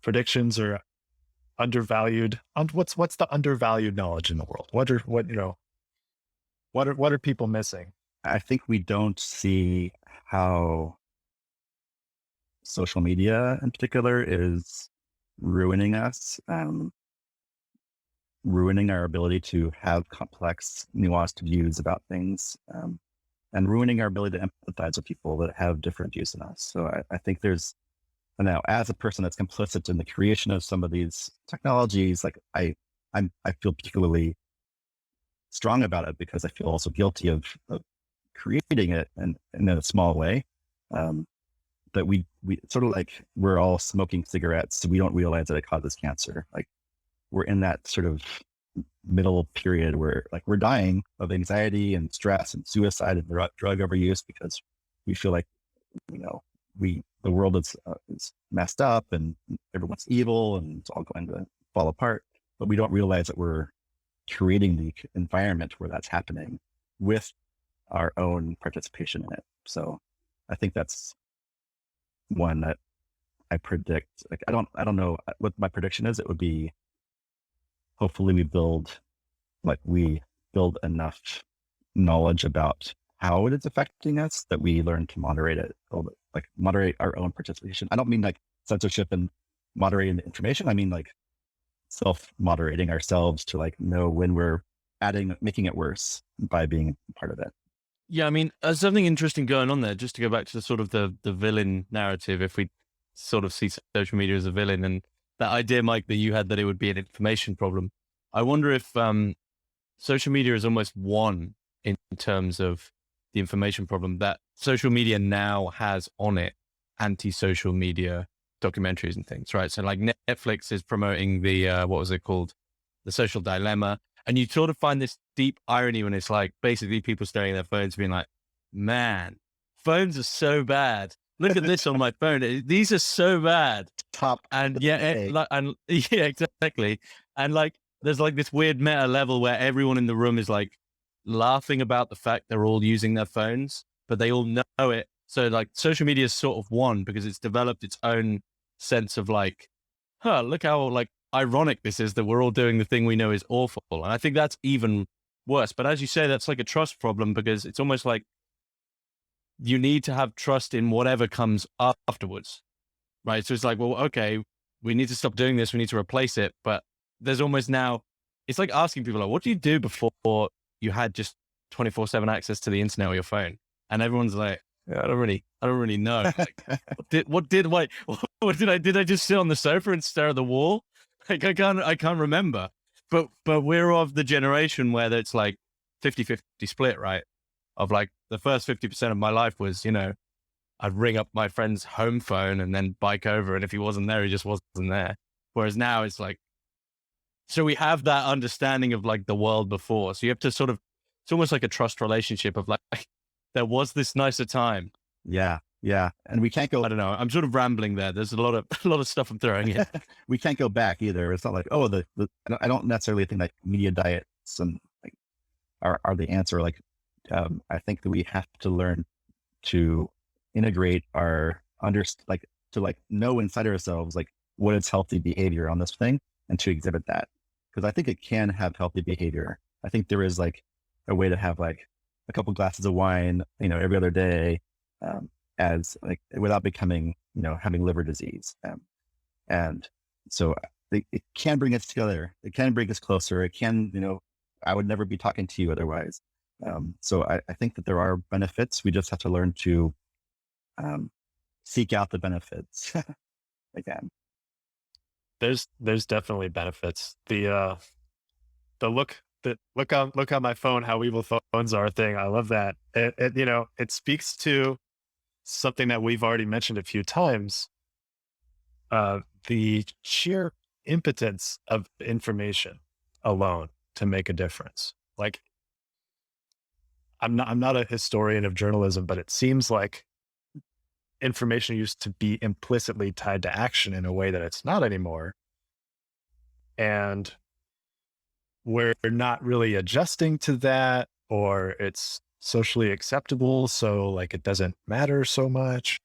predictions or undervalued. What's the undervalued knowledge in the world? What are people missing? I think we don't see how social media in particular is ruining us, ruining our ability to have complex, nuanced views about things, and ruining our ability to empathize with people that have different views than us. So I think there's, now as a person that's complicit in the creation of some of these technologies, like I feel particularly strong about it because I feel also guilty of creating it in a small way. That we sort of like, we're all smoking cigarettes, so we don't realize that it causes cancer. Like we're in that sort of middle period where like we're dying of anxiety and stress and suicide and drug overuse because we feel like, the world is messed up and everyone's evil and it's all going to fall apart. But we don't realize that we're creating the environment where that's happening with our own participation in it. So I think that's one that I predict. Like I don't know what my prediction is. It would be, hopefully we build enough knowledge about how it is affecting us that we learn to moderate it, like moderate our own participation. I don't mean like censorship and moderating the information. I mean like self-moderating ourselves to like know when we're making it worse by being part of it. Yeah, I mean, there's something interesting going on there, just to go back to sort of the villain narrative, if we sort of see social media as a villain, and that idea, Mike, that you had that it would be an information problem. I wonder if social media is almost won in terms of the information problem that social media now has on it, anti-social media documentaries and things, right? So like Netflix is promoting the, what was it called? The Social Dilemma. And you sort of find this deep irony when it's like basically people staring at their phones being like, man, phones are so bad. Look at this on my phone. These are so bad. Top. And yeah, yeah, exactly. And like, there's like this weird meta level where everyone in the room is like laughing about the fact they're all using their phones, but they all know it. So like social media is sort of won because it's developed its own sense of like, look how like ironic this is that we're all doing the thing we know is awful. And I think that's even worse. But as you say, that's like a trust problem because it's almost like you need to have trust in whatever comes afterwards, right? So it's like, well, okay, we need to stop doing this. We need to replace it. But there's almost now, it's like asking people like, what do you do before you had just 24/7 access to the internet or your phone? And everyone's like, yeah, I don't really know. Like, what did I just sit on the sofa and stare at the wall? Like I can't remember. But we're of the generation where it's like 50-50 split, right? Of like the first 50% of my life was, you know, I'd ring up my friend's home phone and then bike over. And if he wasn't there, he just wasn't there. Whereas now it's like, so we have that understanding of like the world before. So you have to sort of, it's almost like a trust relationship of like, there was this nicer time. Yeah. Yeah. And we can't go, I don't know. I'm sort of rambling there. There's a lot of stuff I'm throwing in. we can't go back either. It's not like, oh, I don't necessarily think like media diets and like are the answer. Like, I think that we have to learn to integrate our to know inside ourselves, like what is healthy behavior on this thing and to exhibit that. Because I think it can have healthy behavior. I think there is like a way to have like a couple glasses of wine, you know, every other day, as like without becoming, you know, having liver disease. And so it can bring us together. It can bring us closer. It can, you know, I would never be talking to you otherwise. So I think that there are benefits. We just have to learn to seek out the benefits again. There's definitely benefits. The look on my phone, how evil phones are thing. I love that. It you know, it speaks to something that we've already mentioned a few times. The sheer impotence of information alone to make a difference. Like, I'm not a historian of journalism, but it seems like information used to be implicitly tied to action in a way that it's not anymore. And we're not really adjusting to that, or it's socially acceptable. So like, it doesn't matter so much.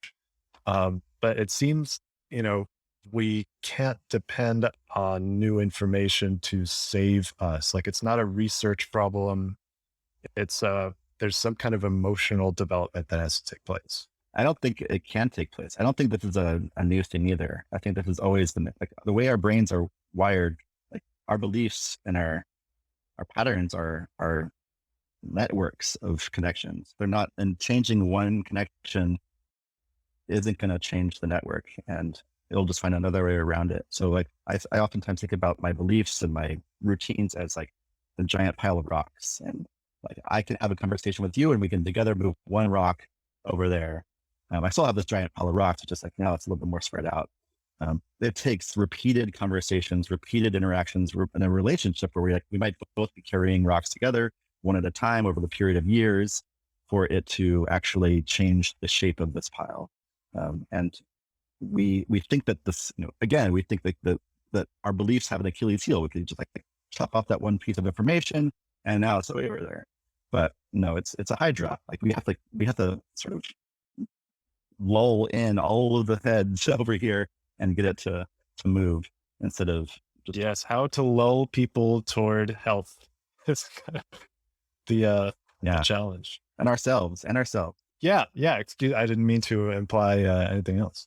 But it seems, you know, we can't depend on new information to save us. Like, it's not a research problem. It's there's some kind of emotional development that has to take place. I don't think it can take place. I don't think this is a new thing either. I think this is always the way our brains are wired. Like our beliefs and our patterns are networks of connections. They're not, and changing one connection isn't going to change the network, and it'll just find another way around it. So like I oftentimes think about my beliefs and my routines as like a giant pile of rocks, and like I can have a conversation with you and we can together move one rock over there. I still have this giant pile of rocks, just like now it's a little bit more spread out. It takes repeated conversations, repeated interactions in a relationship where we might both be carrying rocks together one at a time over the period of years for it to actually change the shape of this pile. And we think that this, you know, again, we think that our beliefs have an Achilles heel. We could just like chop off that one piece of information and now it's way over there. But no, it's a hydra. Like we have to sort of lull in all of the heads over here and get it to move instead of just. Yes. How to lull people toward health is kind of the challenge. And ourselves. Yeah. Excuse, I didn't mean to imply anything else.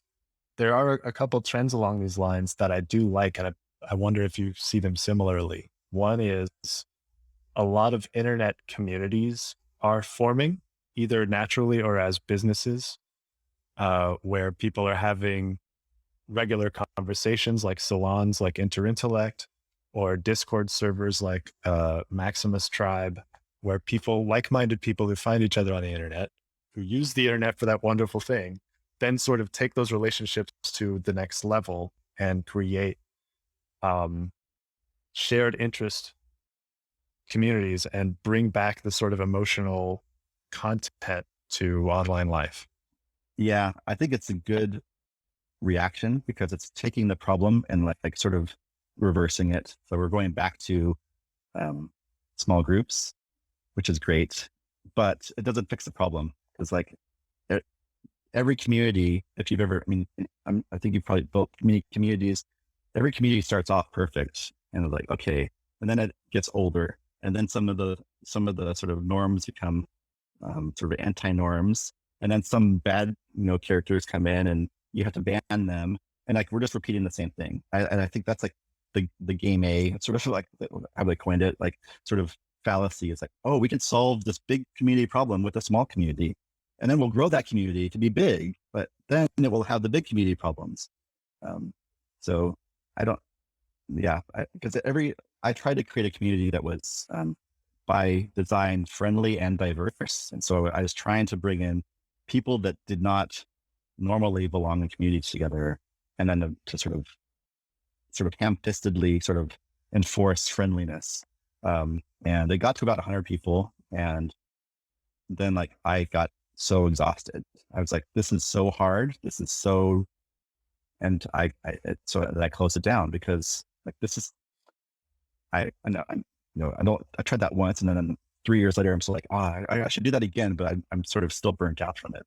There are a couple trends along these lines that I do like, and I wonder if you see them similarly. One is a lot of internet communities are forming either naturally or as businesses, where people are having regular conversations like salons like Interintellect, or Discord servers like Maximus Tribe, where like-minded people who find each other on the internet, who use the internet for that wonderful thing, then sort of take those relationships to the next level and create shared interest communities and bring back the sort of emotional content to online life. Yeah, I think it's a good reaction because it's taking the problem and like sort of reversing it. So we're going back to small groups, which is great, but it doesn't fix the problem because like every community, if you've ever, I think you've probably built many communities. Every community starts off perfect and it's like, okay, and then it gets older, and then some of the sort of norms become sort of anti-norms, and then some bad characters come in and you have to ban them, and like we're just repeating the same thing. And I think that's like the game A, sort of like how they coined it, like sort of fallacy. It's like, oh, we can solve this big community problem with a small community, and then we'll grow that community to be big, but then it will have the big community problems. So I don't, because I tried to create a community that was by design friendly and diverse. And so I was trying to bring in people that did not normally belong in communities together, and then to sort of ham-fistedly sort of enforce friendliness. And they got to about 100 people. And then like, I got so exhausted. I was like, this is so hard. This is so, and I closed it down because like, this is, I tried that once, and then 3 years later, I'm still like, I should do that again, but I'm sort of still burnt out from it.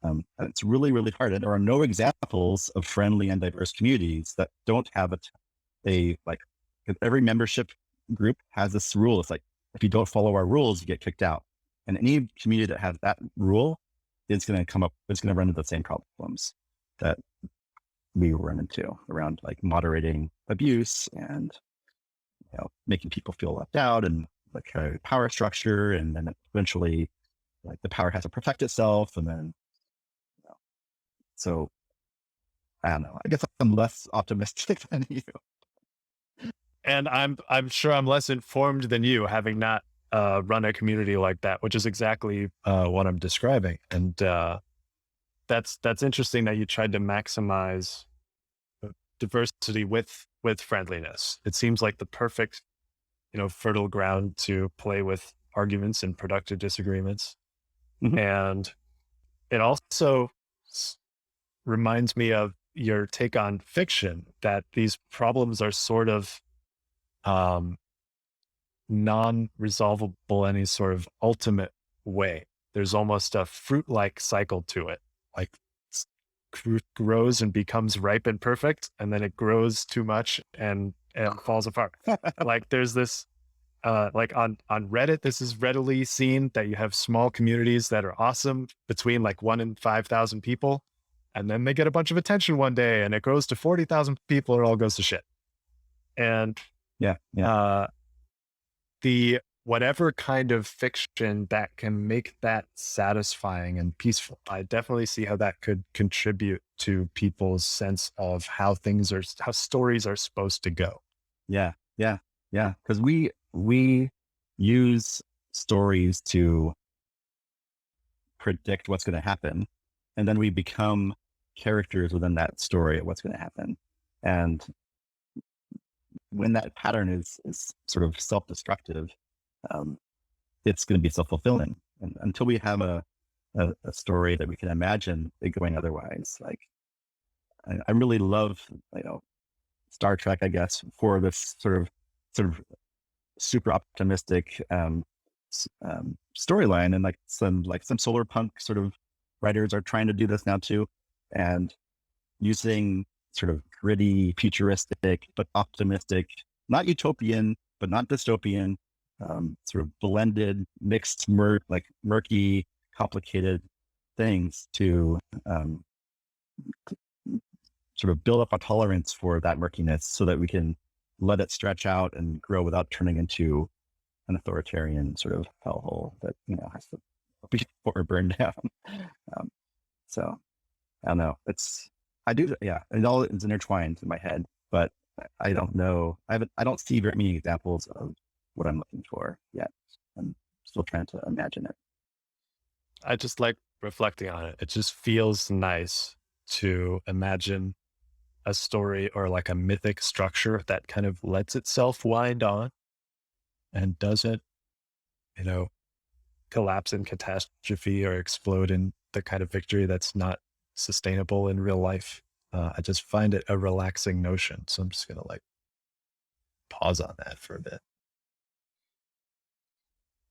And it's really, really hard. And there are no examples of friendly and diverse communities that don't have like every membership group has this rule. It's like, if you don't follow our rules, you get kicked out. And any community that has that rule is going to run into the same problems that we run into around like moderating abuse and making people feel left out, and like a power structure, and then eventually like the power has to protect itself, and then so I don't know. I guess I'm less optimistic than you. And I'm sure I'm less informed than you, having not run a community like that, which is exactly what I'm describing. And that's interesting that you tried to maximize diversity with friendliness. It seems like the perfect, fertile ground to play with arguments and productive disagreements. Mm-hmm. And it also reminds me of your take on fiction, that these problems are sort of non-resolvable any sort of ultimate way. There's almost a fruit-like cycle to it. Like fruit grows and becomes ripe and perfect, and then it grows too much and falls apart. Like there's this, like on Reddit, this is readily seen that you have small communities that are awesome between like 1 and 5,000 people. And then they get a bunch of attention one day and it grows to 40,000 people, and it all goes to shit. And the whatever kind of fiction that can make that satisfying and peaceful, I definitely see how that could contribute to people's sense of how stories are supposed to go. Yeah. Because we use stories to predict what's going to happen, and then we become characters within that story of what's going to happen. And when that pattern is sort of self-destructive, it's going to be self-fulfilling. And until we have a story that we can imagine it going otherwise, like I really love, Star Trek, I guess, for this sort of super optimistic storyline, and like some solar punk sort of writers are trying to do this now too, and using sort of gritty, futuristic, but optimistic, not utopian, but not dystopian, sort of blended, mixed, murky, complicated things to sort of build up a tolerance for that murkiness so that we can let it stretch out and grow without turning into an authoritarian sort of hellhole that, has to be burned down. So I don't know. It all is intertwined in my head, but I don't know. I don't see very many examples of what I'm looking for yet. I'm still trying to imagine it. I just like reflecting on it. It just feels nice to imagine a story or like a mythic structure that kind of lets itself wind on and doesn't, collapse in catastrophe or explode in the kind of victory that's not sustainable in real life. I just find it a relaxing notion. So I'm just going to like pause on that for a bit.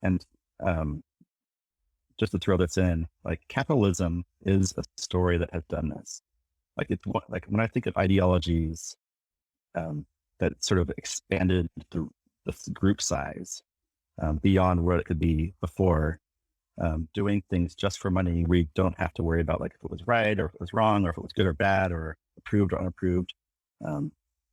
And just to throw this in, like capitalism is a story that has done this. Like like when I think of ideologies that sort of expanded the group size beyond where it could be before, doing things just for money, where you don't have to worry about like if it was right or if it was wrong or if it was good or bad or approved or unapproved,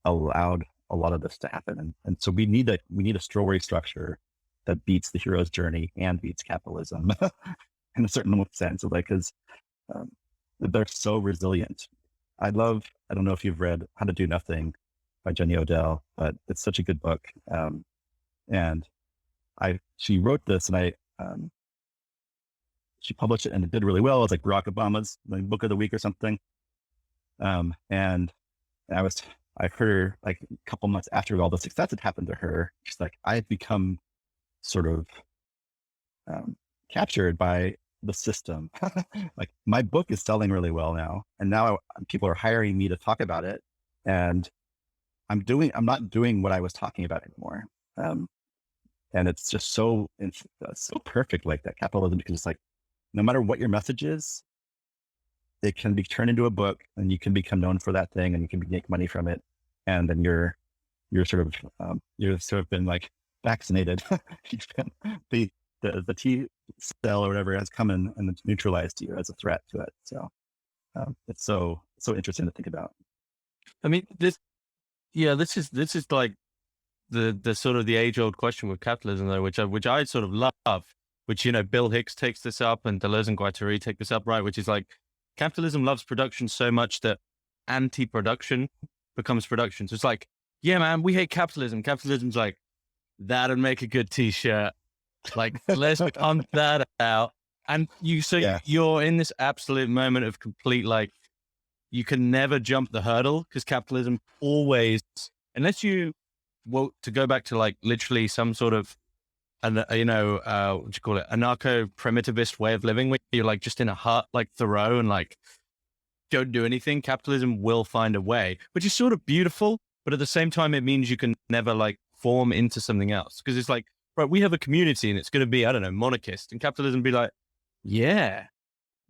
allowed a lot of this to happen. And so we need a story structure that beats the hero's journey and beats capitalism in a certain sense, like, because they're so resilient. I don't know if you've read How to Do Nothing by Jenny Odell, but it's such a good book. And she wrote this, and she published it, and it did really well. It's like Barack Obama's book of the week or something. And I heard her like a couple months after all the success had happened to her. She's like, I've become sort of captured by the system. Like my book is selling really well now, and now people are hiring me to talk about it, and I'm not doing what I was talking about anymore. And it's just so perfect, like that capitalism, because it's like no matter what your message is, it can be turned into a book, and you can become known for that thing, and you can make money from it, and then you're sort of been like vaccinated. You've been, the T cell or whatever has come in and it's neutralized you as a threat to it. So it's so interesting to think about. I mean, this is like the sort of the age old question with capitalism, though, which I sort of love, which, Bill Hicks takes this up and Deleuze and Guattari take this up, right? Which is like capitalism loves production so much that anti-production becomes production. So it's like, yeah, man, we hate capitalism. Capitalism's like, that'd make a good t-shirt. Like, let's pump that out. And you're in this absolute moment of complete, like, you can never jump the hurdle, because capitalism always, unless to go back to like literally some sort of, what do you call it? Anarcho-primitivist way of living, where you're like just in a hut, like Thoreau, and like, don't do anything. Capitalism will find a way, which is sort of beautiful. But at the same time, it means you can never like form into something else. Because it's like, right, we have a community and it's going to be, I don't know, monarchist, and capitalism be like, yeah,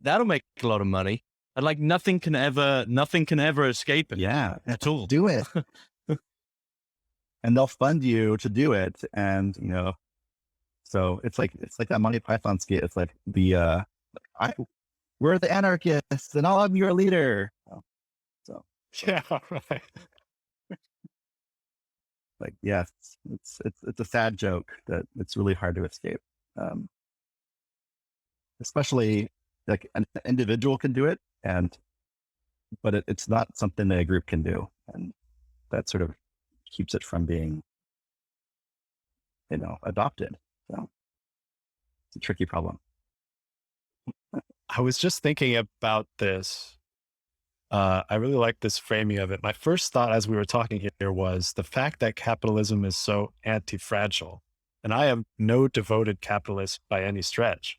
that'll make a lot of money. And like nothing can ever escape it. Yeah, at all. Do it. And they'll fund you to do it. And, so it's like that Monty Python skit. It's like we're the anarchists and I'll have your leader. So yeah, right. Like, yes, it's a sad joke that it's really hard to escape. Especially like an individual can do it, but it's not something that a group can do. And that sort of keeps it from being, adopted. So it's a tricky problem. I was just thinking about this. I really like this framing of it. My first thought as we were talking here was the fact that capitalism is so anti-fragile. And I am no devoted capitalist by any stretch.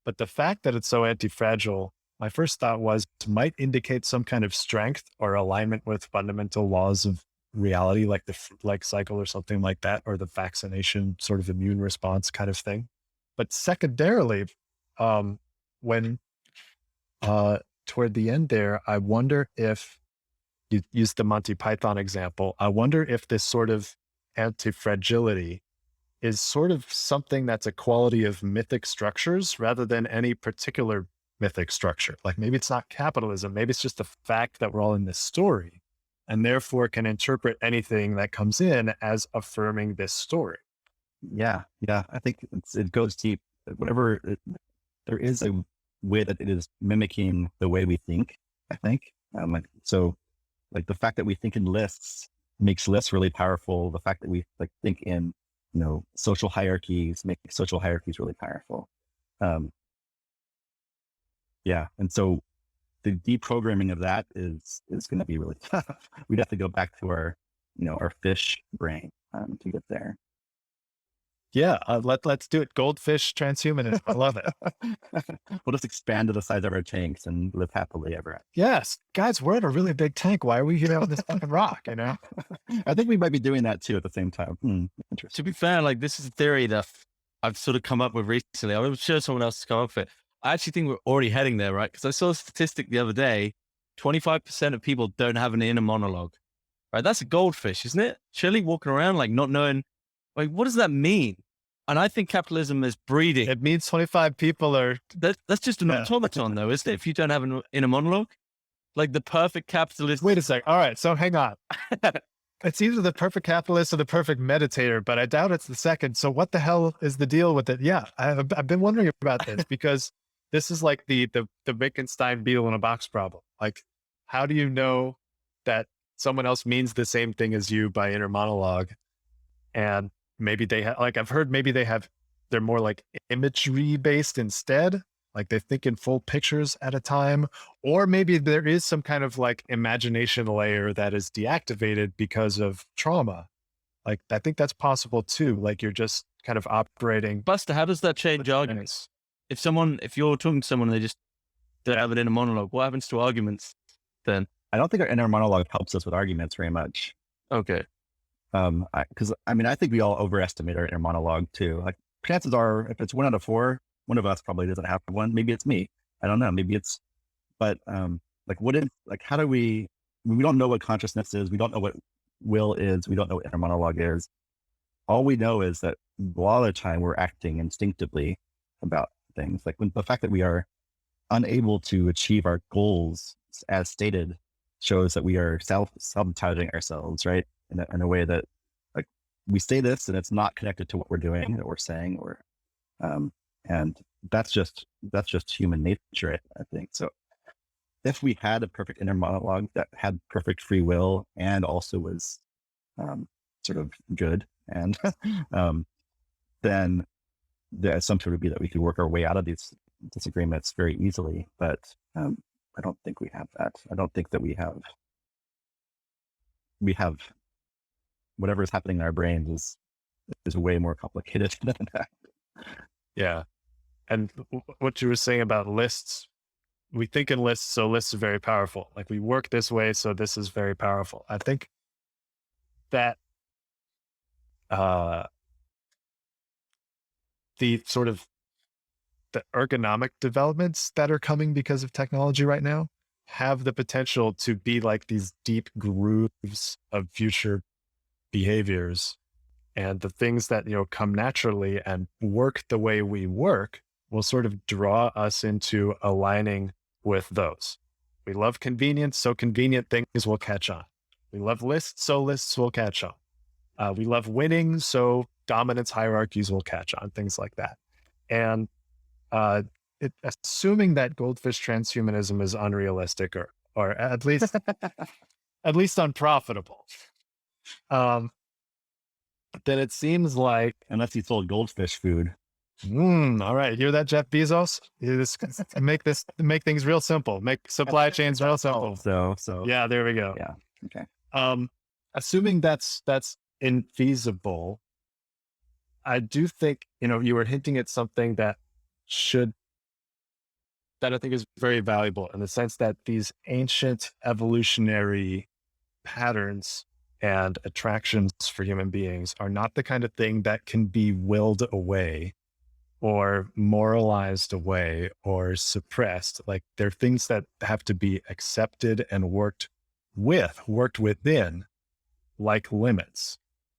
But the fact that it's so anti-fragile, my first thought was might indicate some kind of strength or alignment with fundamental laws of reality, like the fruit-like cycle or something like that, or the vaccination sort of immune response kind of thing. But secondarily, when toward the end there, I wonder if you used the Monty Python example. I wonder if this sort of anti-fragility is sort of something that's a quality of mythic structures rather than any particular mythic structure. Like maybe it's not capitalism. Maybe it's just the fact that we're all in this story and therefore can interpret anything that comes in as affirming this story. Yeah. I think it goes deep. There is a way that it is mimicking the way we think, I think. Like the fact that we think in lists makes lists really powerful. The fact that we like think in, social hierarchies make social hierarchies really powerful. Yeah. And so the deprogramming of that is going to be really tough. We'd have to go back to our, our fish brain to get there. Yeah, let's do it. Goldfish transhumanism. I love it. We'll just expand to the size of our tanks and live happily ever after. Yes, guys, we're in a really big tank. Why are we here on this fucking rock? I think we might be doing that too at the same time. Interesting. To be fair, like this is a theory that I've sort of come up with recently. I'm sure someone else has come up with it. I actually think we're already heading there, right? Because I saw a statistic the other day: 25% of people don't have an inner monologue. Right? That's a goldfish, isn't it? Surely walking around like not knowing, like, what does that mean? And I think capitalism is breeding. It means 25 people are... That's just an automaton though, isn't it? If you don't have an inner monologue, like the perfect capitalist. Wait a sec. All right. So hang on. It's either the perfect capitalist or the perfect meditator, but I doubt it's the second. So what the hell is the deal with it? Yeah. I've been wondering about this because this is like the Wittgenstein beetle in a box problem. Like, how do you know that someone else means the same thing as you by inner monologue? And maybe they have, like, I've heard maybe they're more like imagery based instead. Like they think in full pictures at a time, or maybe there is some kind of like imagination layer that is deactivated because of trauma. Like, I think that's possible too. Like you're just kind of operating. Buster, how does that change arguments? If you're talking to someone and they just don't have an inner monologue, what happens to arguments then? I don't think our inner monologue helps us with arguments very much. Okay. Because I think we all overestimate our inner monologue too. Like chances are, if it's 1 out of 4, one of us probably doesn't have one. Maybe it's me. I don't know. Maybe it's, but how do we don't know what consciousness is. We don't know what will is. We don't know what inner monologue is. All we know is that a lot of the time we're acting instinctively about things. Like the fact that we are unable to achieve our goals as stated shows that we are sabotaging ourselves, right? In a way that, like, we say this and it's not connected to what we're doing or saying, or and that's just human nature, I think. So if we had a perfect inner monologue that had perfect free will and also was sort of good, and then the assumption would be that we could work our way out of these disagreements very easily. But I don't think we have that. I don't think that we have whatever is happening in our brains is way more complicated than that. Yeah. And what you were saying about lists, we think in lists, so lists are very powerful. Like we work this way, so this is very powerful. I think that the sort of the ergonomic developments that are coming because of technology right now have the potential to be like these deep grooves of future behaviors. And the things that, come naturally and work the way we work will sort of draw us into aligning with those. We love convenience, so convenient things will catch on. We love lists, so lists will catch on. We love winning, so dominance hierarchies will catch on, things like that. And assuming that goldfish transhumanism is unrealistic or at least at least unprofitable, then it seems like, unless he sold goldfish food. All right. Hear that, Jeff Bezos? Make things real simple. Make supply chains real simple. So yeah, there we go. Yeah. Okay. Assuming that's infeasible, I do think, you were hinting at something that I think is very valuable in the sense that these ancient evolutionary patterns and attractions for human beings are not the kind of thing that can be willed away or moralized away or suppressed. Like they're things that have to be accepted and worked within, like limits.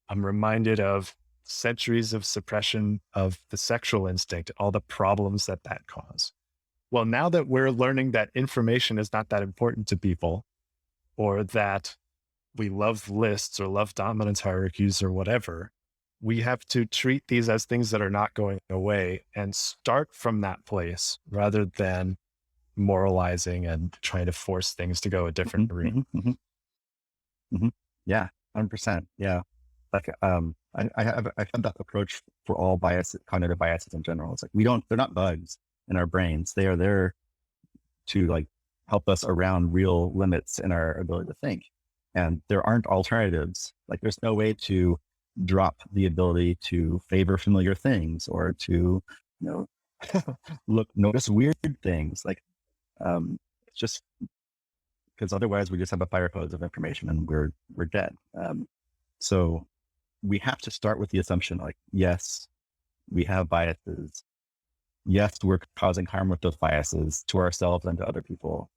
I'm reminded of centuries of suppression of the sexual instinct, all the problems that caused. Well, now that we're learning that information is not that important to people, or that we love lists or love dominance hierarchies or whatever, we have to treat these as things that are not going away and start from that place rather than moralizing and trying to force things to go a different route. Yeah, 100%. Yeah. Like, I have that approach for all cognitive biases in general. It's like, they're not bugs in our brains. They are there to, like, help us around real limits in our ability to think. And there aren't alternatives. Like there's no way to drop the ability to favor familiar things or to, notice weird things. Like it's just because otherwise we just have a fire hose of information and we're dead. So we have to start with the assumption like, yes, we have biases. Yes, we're causing harm with those biases to ourselves and to other people.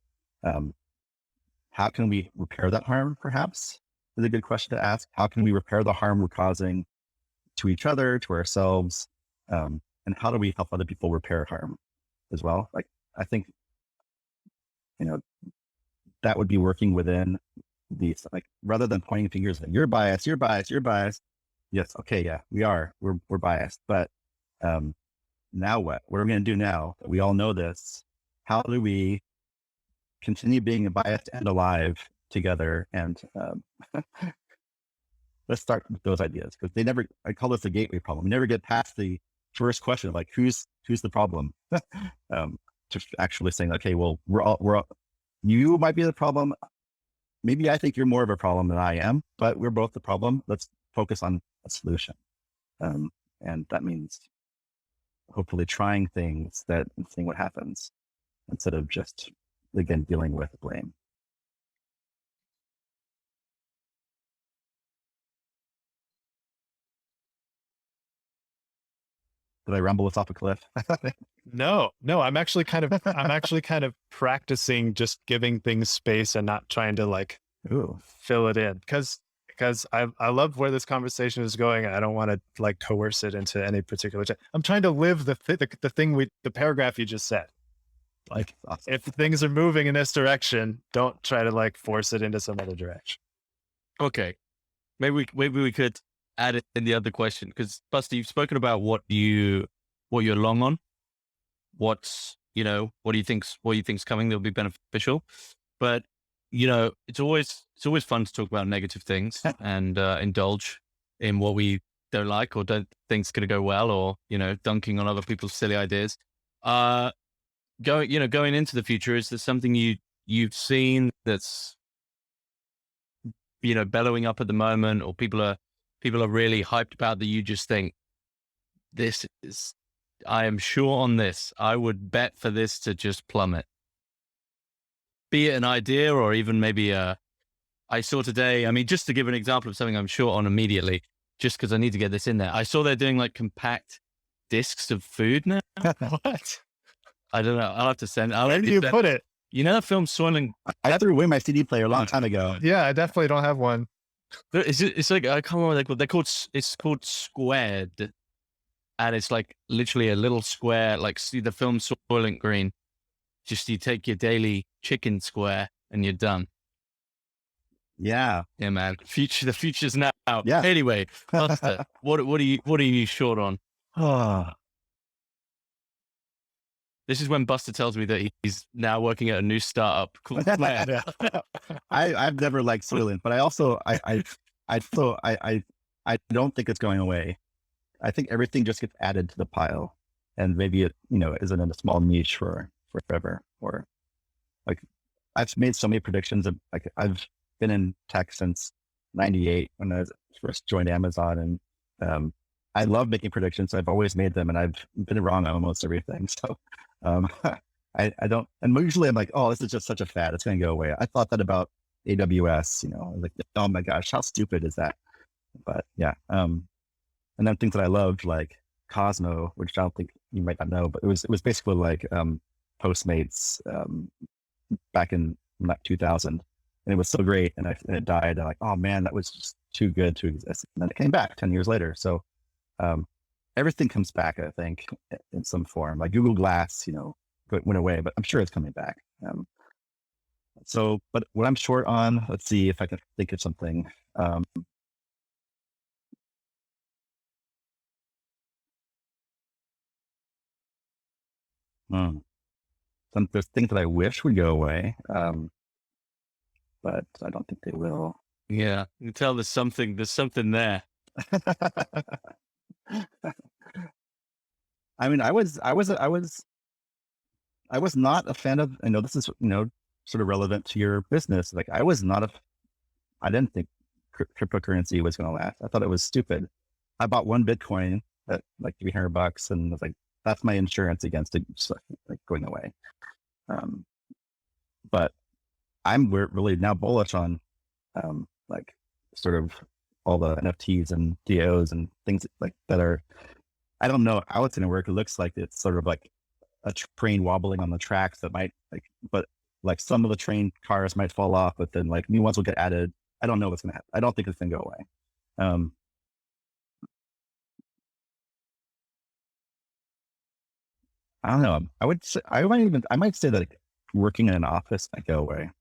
How can we repair that harm, perhaps, is a good question to ask. How can we repair the harm we're causing to each other, to ourselves? And how do we help other people repair harm as well? Like, I think, that would be working within these, like, rather than pointing fingers at you're biased, you're biased, you're biased. Yes. Okay. Yeah, we are. We're biased. But now what? What are we going to do now that we all know this? How do we continue being biased and alive together? And let's start with those ideas, because I call this a gateway problem. We never get past the first question of like, who's the problem? To actually saying, okay, well, we're all, you might be the problem. Maybe I think you're more of a problem than I am, but we're both the problem. Let's focus on a solution. And that means hopefully trying things and seeing what happens instead of just, again, dealing with blame. Did I rumble us off a cliff? No, I'm actually kind of practicing just giving things space and not trying to like fill it in, because I love where this conversation is going. And I don't want to like coerce it into any particular. I'm trying to live the paragraph you just said. Like, awesome. If things are moving in this direction, don't try to like force it into some other direction. Okay, maybe we could add it in the other question, because Buster, you've spoken about what you're long on. What do you think's coming that'll be beneficial, but it's always fun to talk about negative things and indulge in what we don't like or don't think's going to go well, or dunking on other people's silly ideas. Going into the future, is there something you've seen that's bellowing up at the moment, or people are really hyped about, that you just think, I am sure on this, I would bet for this to just plummet? Be it an idea or even maybe I saw today, I mean, just to give an example of something I'm sure on immediately, just because I need to get this in there. I saw they're doing like compact discs of food now. What? I don't know. I'll have to send. Where do you put it? That film Soiling? I threw away my CD player a long time ago. Yeah, I definitely don't have one. It's like, I can't remember what they're called. It's called Squared. And it's like literally a little square, like see the film Soylent Green. Just you take your daily chicken square and you're done. Yeah. Yeah, man. The future's now. Yeah. Anyway, Buster, what are you short on? This is when Buster tells me that he's now working at a new startup. Cool. I've never liked Soylent, but I also I don't think it's going away. I think everything just gets added to the pile, and maybe it isn't in a small niche for forever. Or like, I've made so many predictions of, like, I've been in tech since '98 when I first joined Amazon, and I love making predictions. I've always made them, and I've been wrong on almost everything. So I don't, and usually I'm like, oh, this is just such a fad, it's going to go away. I thought that about AWS, like, oh my gosh, how stupid is that? But yeah. And then things that I loved, like Cosmo, which I don't think you might not know, but it was basically like Postmates back in 2000, and it was so great, and it died. I'm like, oh man, that was just too good to exist. And then it came back 10 years later. So everything comes back, I think, in some form. Like Google Glass, went away, but I'm sure it's coming back. So, but what I'm short on, let's see if I can think of something. There's things that I wish would go away, but I don't think they will. Yeah, you can tell there's something there. I mean, I was not a fan of, I know this is, sort of relevant to your business. Like I didn't think cryptocurrency was going to last. I thought it was stupid. I bought one Bitcoin at like $300 and was like, that's my insurance against it just like going away. But we're really now bullish on like sort of all the NFTs and DAOs and things like that are, I don't know how it's going to work. It looks like it's sort of like a train wobbling on the tracks that might but like some of the train cars might fall off, but then like new ones will get added. I don't know what's going to happen. I don't think it's going to go away. I don't know. I might say that working in an office might go away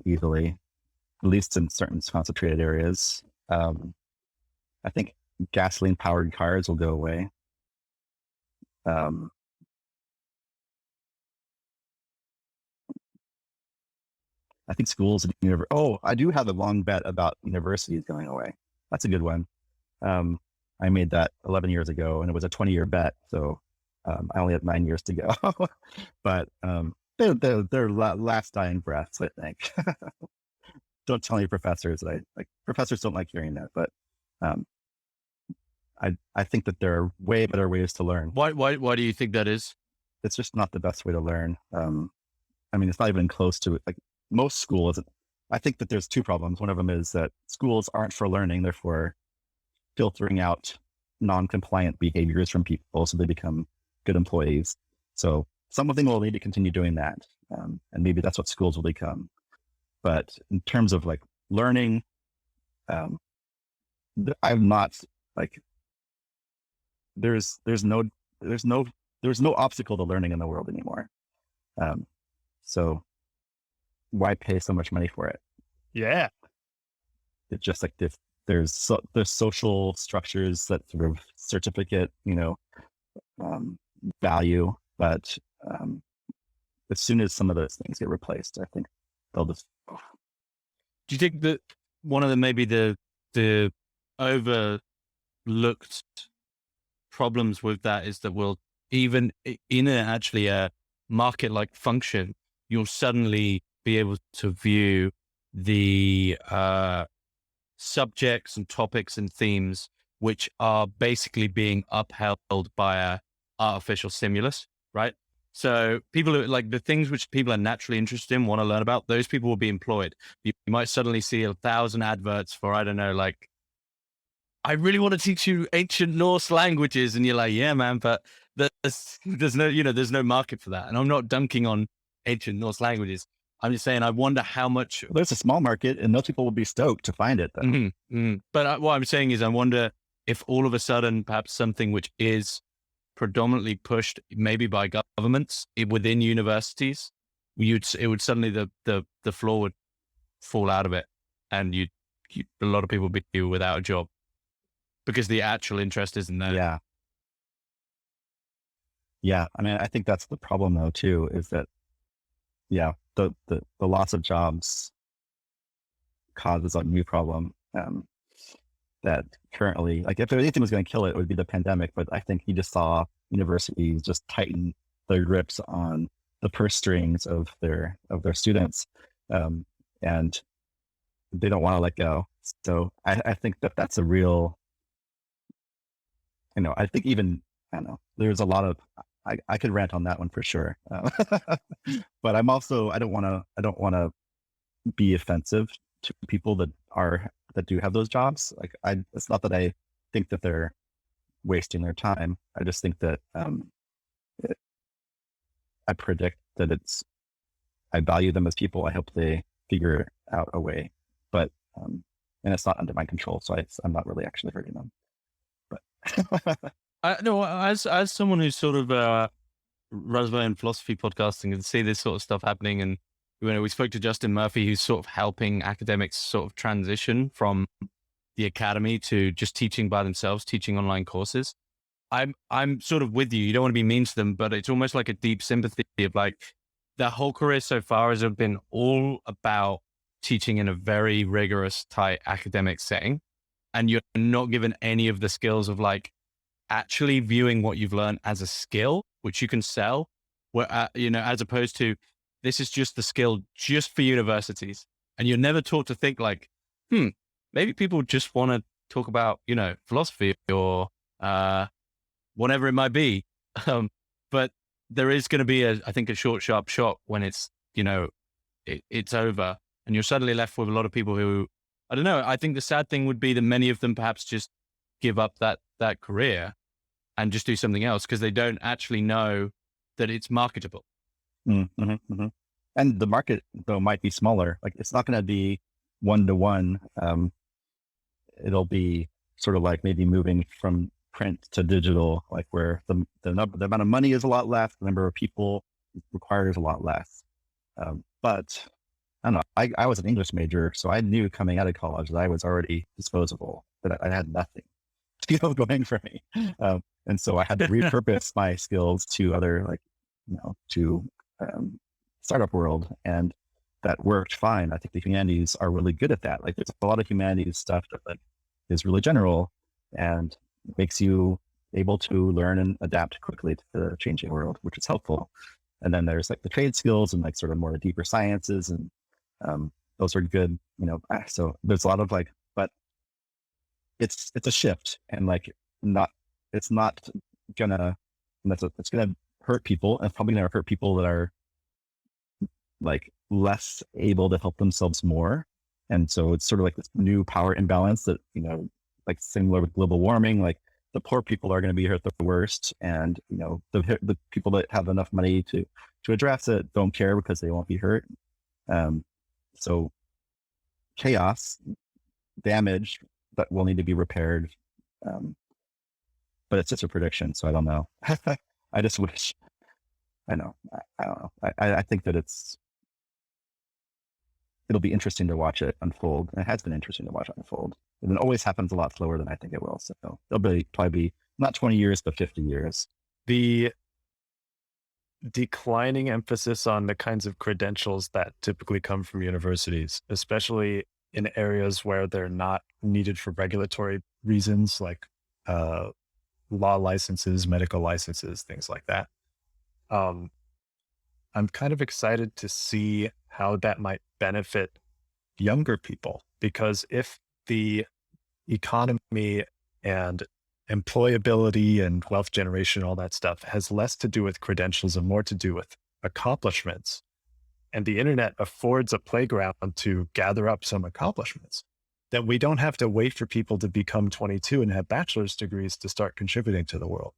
easily, at least in certain concentrated areas. I think gasoline powered cars will go away. I think schools and I do have a long bet about universities going away. That's a good one. I made that 11 years ago and it was a 20-year bet. So I only have 9 years to go, but they're last dying breaths, I think. Don't tell any professors that professors don't like hearing that, but I think that there are way better ways to learn. Why do you think that is? It's just not the best way to learn. I mean, it's not even close to it. Like most schools, I think that there's two problems. One of them is that schools aren't for learning, they're for filtering out non-compliant behaviors from people so they become good employees. So some of them will need to continue doing that. And maybe that's what schools will become. But in terms of like learning, I'm not like, there's no obstacle to learning in the world anymore. So why pay so much money for it? Yeah. It's just like there's social structures that sort of certificate, value, but as soon as some of those things get replaced, I think they'll just. Do you think that one of maybe the overlooked problems with that is that we'll even in a market-like function, you'll suddenly be able to view the subjects and topics and themes which are basically being upheld by a artificial stimulus, right? So people who like the things which people are naturally interested in, want to learn about, those people will be employed. You might suddenly see 1,000 adverts for, I don't know, like, I really want to teach you ancient Norse languages. And you're like, yeah, man, but there's no market for that. And I'm not dunking on ancient Norse languages. I'm just saying, I wonder how much. There's a small market and most people will be stoked to find it. But what I'm saying is I wonder if all of a sudden, perhaps something which is predominantly pushed maybe by governments within universities, it would suddenly, the floor would fall out of it. And a lot of people would be without a job because the actual interest isn't there. Yeah. I mean, I think that's the problem though, too, is that, the loss of jobs causes a new problem that currently, like if anything was going to kill it, it would be the pandemic. But I think you just saw universities just tighten their grips on the purse strings of their students, and they don't want to let go. So I think that's a real, I think even, I don't know, there's a lot of, I could rant on that one for sure. But I'm also, I don't want to be offensive to people that do have those jobs. Like it's not that I think that they're wasting their time. I just think that I predict that I value them as people. I hope they figure out a way, but and it's not under my control, so I'm not really actually hurting them. But no, as someone who's sort of runs my own philosophy podcasting and see this sort of stuff happening, and we spoke to Justin Murphy, who's sort of helping academics sort of transition from the academy to just teaching by themselves, teaching online courses. I'm sort of with you. You don't want to be mean to them, but it's almost like a deep sympathy of like their whole career so far has been all about teaching in a very rigorous, tight academic setting. And you're not given any of the skills of like actually viewing what you've learned as a skill, which you can sell, where, as opposed to this is just the skill just for universities. And you're never taught to think like, maybe people just want to talk about, philosophy or whatever it might be. But there is going to be I think a short, sharp shot when it's, it's over, and you're suddenly left with a lot of people who, I don't know. I think the sad thing would be that many of them perhaps just give up that career and just do something else because they don't actually know that it's marketable. Mm-hmm, mm-hmm. And the market though might be smaller. Like it's not going to be 1-to-1. It'll be sort of like maybe moving from print to digital, like where the amount of money is a lot less, the number of people required is a lot less. But I don't know. I was an English major, so I knew coming out of college that I was already disposable, that I had nothing going for me. And so I had to repurpose my skills to other, to startup world. And that worked fine. I think the humanities are really good at that. Like there's a lot of humanities stuff that is really general and makes you able to learn and adapt quickly to the changing world, which is helpful. And then there's like the trade skills and like sort of more deeper sciences, and those are good, so there's a lot of but it's a shift, and it's gonna hurt people, and it's probably gonna hurt people that are like less able to help themselves more. And so it's sort of like this new power imbalance that, like similar with global warming, like the poor people are going to be hurt the worst. And, the people that have enough money to address it don't care because they won't be hurt. So chaos, damage that will need to be repaired. But it's just a prediction. So I don't know. I just wish, I don't know. I think that it'll be interesting to watch it unfold. And it has been interesting to watch it unfold. And it always happens a lot slower than I think it will. So it'll probably be not 20 years, but 50 years. The declining emphasis on the kinds of credentials that typically come from universities, especially in areas where they're not needed for regulatory reasons, like law licenses, medical licenses, things like that. I'm kind of excited to see how that might benefit younger people, because if the economy and employability and wealth generation, all that stuff has less to do with credentials and more to do with accomplishments, and the internet affords a playground to gather up some accomplishments, then we don't have to wait for people to become 22 and have bachelor's degrees to start contributing to the world.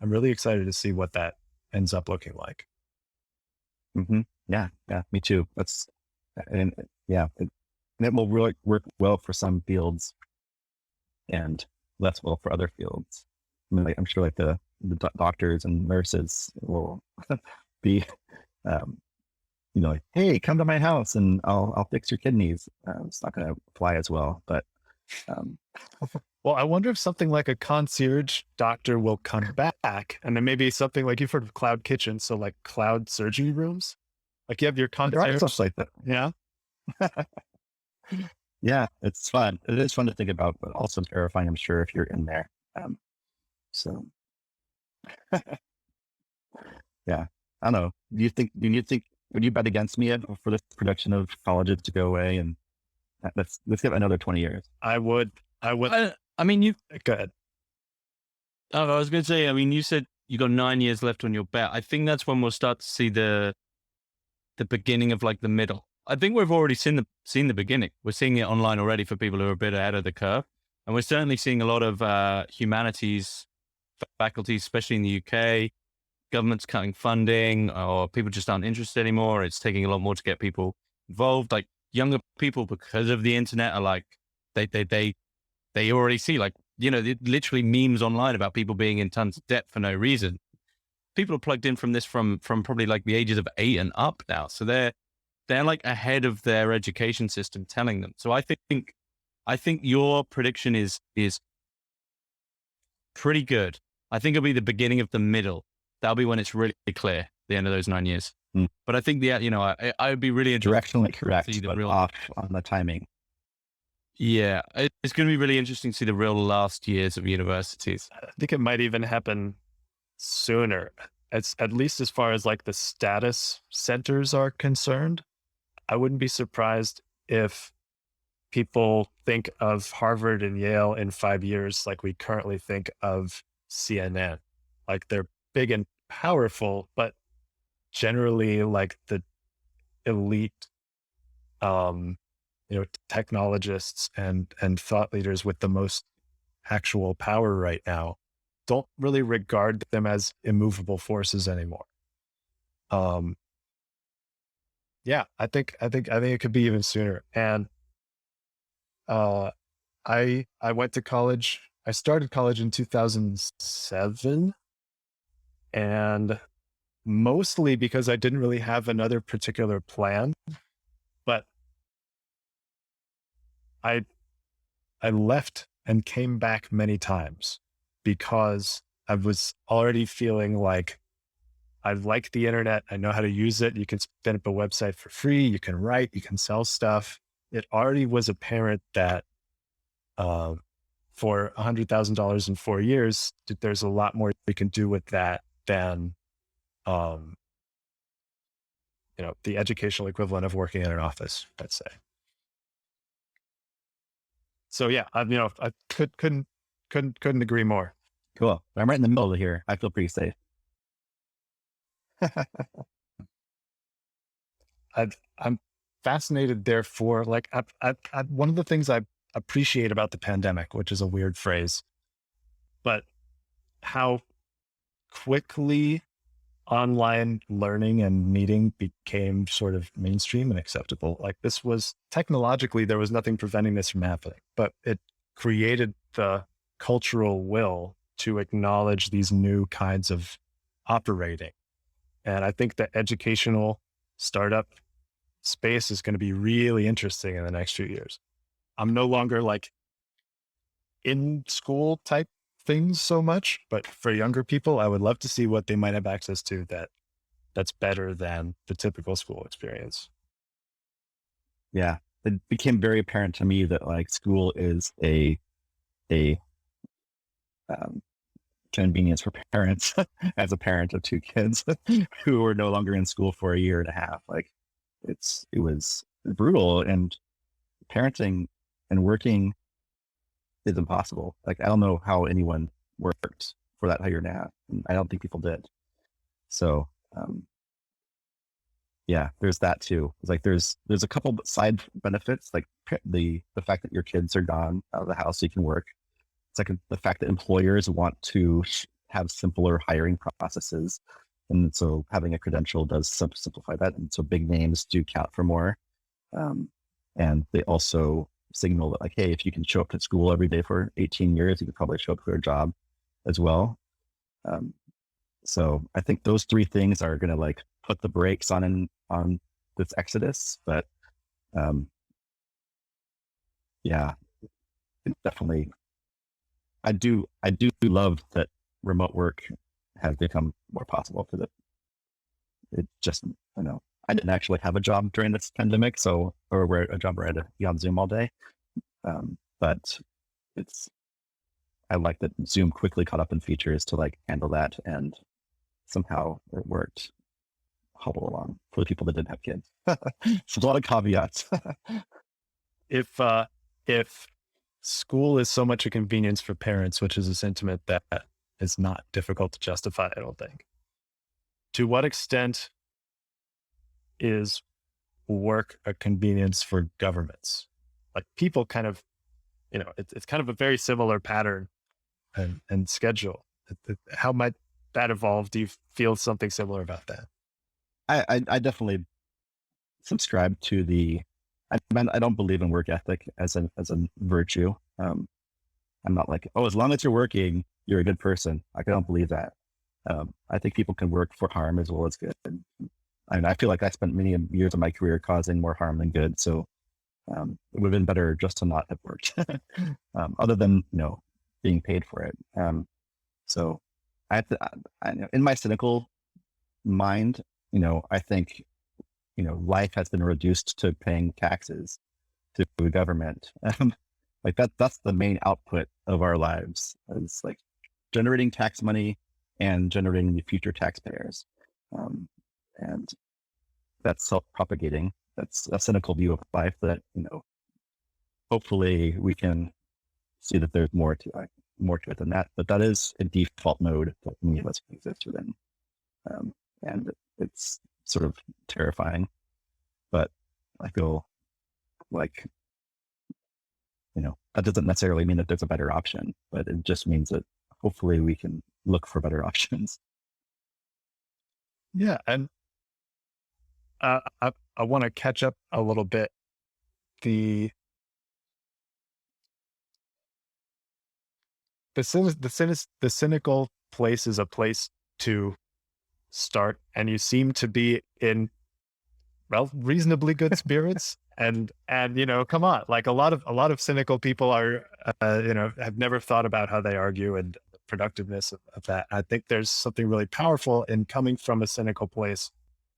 I'm really excited to see what that ends up looking like. Mm-hmm. Yeah, me too. And it will really work well for some fields and less well for other fields. I mean, I'm sure the doctors and nurses will be, hey, come to my house and I'll fix your kidneys. It's not going to fly as well, but. Well, I wonder if something like a concierge doctor will come back, and then maybe something like, you've heard of cloud kitchens, so like cloud surgery rooms. Like you have your concierge. Stuff like that. Yeah. Yeah, it's fun. It is fun to think about, but also terrifying, I'm sure, if you're in there. So yeah, I don't know. Would you bet against me for this production of colleges to go away? And let's give it another 20 years. I would. I mean, Go ahead. I was going to say, you said you got 9 years left on your bet. I think that's when we'll start to see the beginning of like the middle. I think we've already seen the beginning. We're seeing it online already for people who are a bit ahead of the curve. And we're certainly seeing a lot of humanities faculties, especially in the UK, government's cutting funding, or people just aren't interested anymore. It's taking a lot more to get people involved. Like younger people, because of the internet, are like, they already see, like, literally memes online about people being in tons of debt for no reason. People are plugged in from this from probably like the ages of 8 and up now. So they're like ahead of their education system telling them. So I think your prediction is pretty good. I think it'll be the beginning of the middle. That'll be when it's really clear, the end of those 9 years. But I think I would be really interested. Directionally correct, but off on the timing. Yeah, it's going to be really interesting to see the real last years of universities. I think it might even happen sooner. it's at least as far as like the status centers are concerned, I wouldn't be surprised if people think of Harvard and Yale in 5 years like we currently think of CNN. Like they're big and powerful, but generally like the elite, technologists and thought leaders with the most actual power right now don't really regard them as immovable forces anymore. Yeah, I think it could be even sooner. And I went to college. I started college in 2007, and mostly because I didn't really have another particular plan, but I left and came back many times because I was already feeling like I like the internet. I know how to use it. You can spin up a website for free. You can write, you can sell stuff. It already was apparent that for $100,000 in 4 years, there's a lot more we can do with that than, the educational equivalent of working in an office, let's say. So yeah, I couldn't agree more. Cool. I'm right in the middle here. I feel pretty safe. I'm fascinated, therefore, like one of the things I appreciate about the pandemic, which is a weird phrase, but how quickly online learning and meeting became sort of mainstream and acceptable. Like this was technologically, there was nothing preventing this from happening, but it created the cultural will to acknowledge these new kinds of operating. And I think the educational startup space is going to be really interesting in the next few years. I'm no longer like in school type things so much, but for younger people, I would love to see what they might have access to that's better than the typical school experience. Yeah. It became very apparent to me that like school is a convenience for parents as a parent of 2 kids who were no longer in school for a year and a half. Like it was brutal, and parenting and working is impossible. Like I don't know how anyone worked for that year and a half. And I don't think people did. So yeah, there's that too. It's like there's a couple side benefits, like the fact that your kids are gone out of the house so you can work. It's like the fact that employers want to have simpler hiring processes. And so having a credential does simplify that. And so big names do count for more. And they also signal that like, hey, if you can show up to school every day for 18 years, you could probably show up for a job as well. So I think those 3 things are going to like put the brakes on this exodus. But yeah, it definitely, I do love that remote work has become more possible because it just, I didn't actually have a job during this pandemic, or a job where I had to be on Zoom all day. But I like that Zoom quickly caught up in features to like handle that, and somehow it worked, hobble along for the people that didn't have kids. So a lot of caveats. If school is so much a convenience for parents, which is a sentiment that is not difficult to justify, I don't think. To what extent is work a convenience for governments? Like people kind of, it's kind of a very similar pattern and schedule. How might that evolve? Do you feel something similar about that? I definitely subscribe to I don't believe in work ethic as a virtue. I'm not like, as long as you're working, you're a good person. Like, I don't believe that. I think people can work for harm as well as good. And I feel like I spent many years of my career causing more harm than good. So it would have been better just to not have worked, other than, being paid for it. So I have to, in my cynical mind, I think, life has been reduced to paying taxes to the government. Like that's the main output of our lives. It's like generating tax money and generating the future taxpayers. And that's self-propagating. That's a cynical view of life that, hopefully we can see that there's more to it than that. But that is a default mode that many of us exist within. And it's sort of terrifying, but I feel like, that doesn't necessarily mean that there's a better option, but it just means that hopefully we can look for better options. Yeah. And I want to catch up a little bit. The cynical place is a place to start, and you seem to be in reasonably good spirits. And come on, like a lot of cynical people are have never thought about how they argue and the productiveness of that. I think there's something really powerful in coming from a cynical place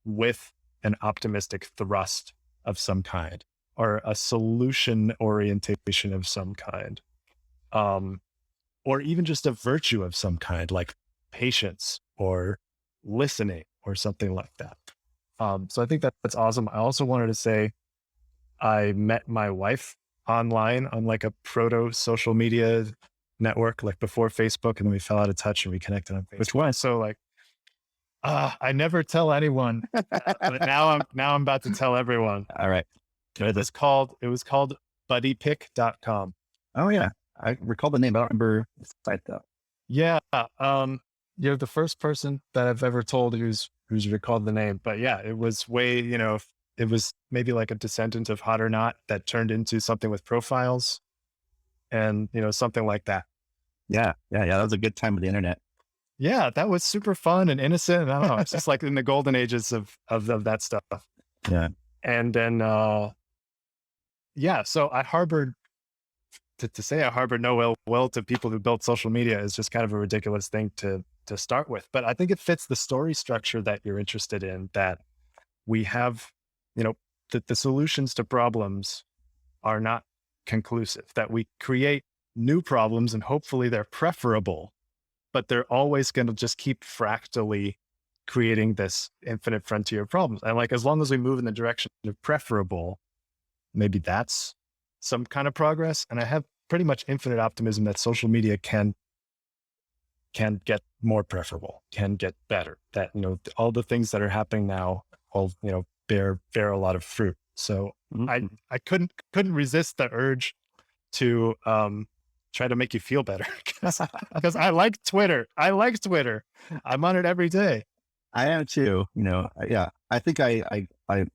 with an optimistic thrust of some kind, or a solution orientation of some kind, or even just a virtue of some kind, like patience or listening or something like that. So I think that's awesome. I also wanted to say I met my wife online on like a proto social media network, like before Facebook, and then we fell out of touch and we connected on Facebook. Which one? So like, I never tell anyone, but now I'm about to tell everyone. All right. It was called buddypick.com. Oh yeah. I recall the name. I don't remember the site though. Yeah. You're the first person that I've ever told who's recalled the name, but yeah, it was way, it was maybe like a descendant of Hot or Not that turned into something with profiles and, something like that. Yeah. That was a good time with the internet. Yeah. That was super fun and innocent. And I don't know. It's just like in the golden ages of that stuff. Yeah. And then, so I harbored, to say I harbored no ill will to people who built social media is just kind of a ridiculous thing to start with. But I think it fits the story structure that you're interested in, that we have, that the solutions to problems are not conclusive, that we create new problems and hopefully they're preferable, but they're always going to just keep fractally creating this infinite frontier of problems. And like, as long as we move in the direction of preferable, maybe that's some kind of progress. And I have pretty much infinite optimism that social media can get more preferable, can get better, that, all the things that are happening now all, bear a lot of fruit. So I couldn't resist the urge to try to make you feel better because I like Twitter. I'm on it every day. I am too. Yeah. I think I am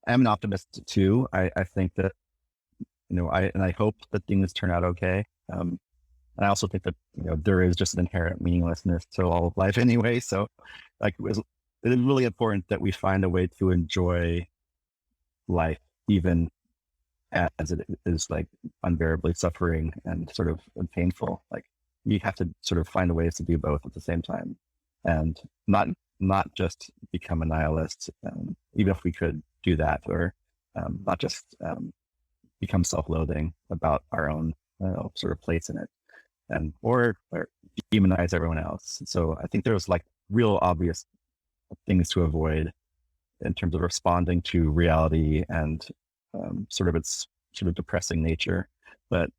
an optimist too. I think that I hope that things turn out okay. And I also think that there is just an inherent meaninglessness to all of life anyway. So, like, it is really important that we find a way to enjoy life, even as it is like unbearably suffering and sort of painful. Like, you have to sort of find ways to do both at the same time, and not just become a nihilist, even if we could do that, or not just become self-loathing about our own sort of place in it, and or demonize everyone else. So I think there's like real obvious things to avoid in terms of responding to reality and sort of its sort of depressing nature. But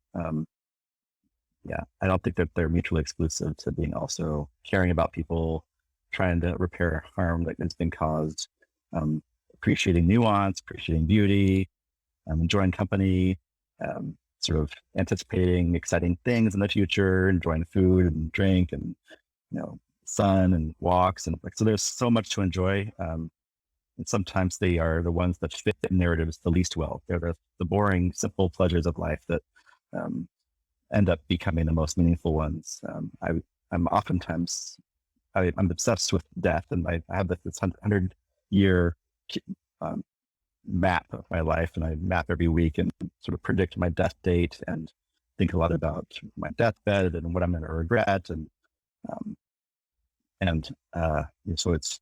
yeah, I don't think that they're mutually exclusive to being also caring about people, trying to repair harm that has been caused, appreciating nuance, appreciating beauty, enjoying company, sort of anticipating exciting things in the future, enjoying food and drink and, sun and walks. And like, so there's so much to enjoy. And sometimes they are the ones that fit narratives the least well. They're the boring, simple pleasures of life that end up becoming the most meaningful ones. I'm oftentimes, I'm obsessed with death, and I have this 100-year map of my life, and I map every week and sort of predict my death date and think a lot about my deathbed and what I'm going to regret. So it's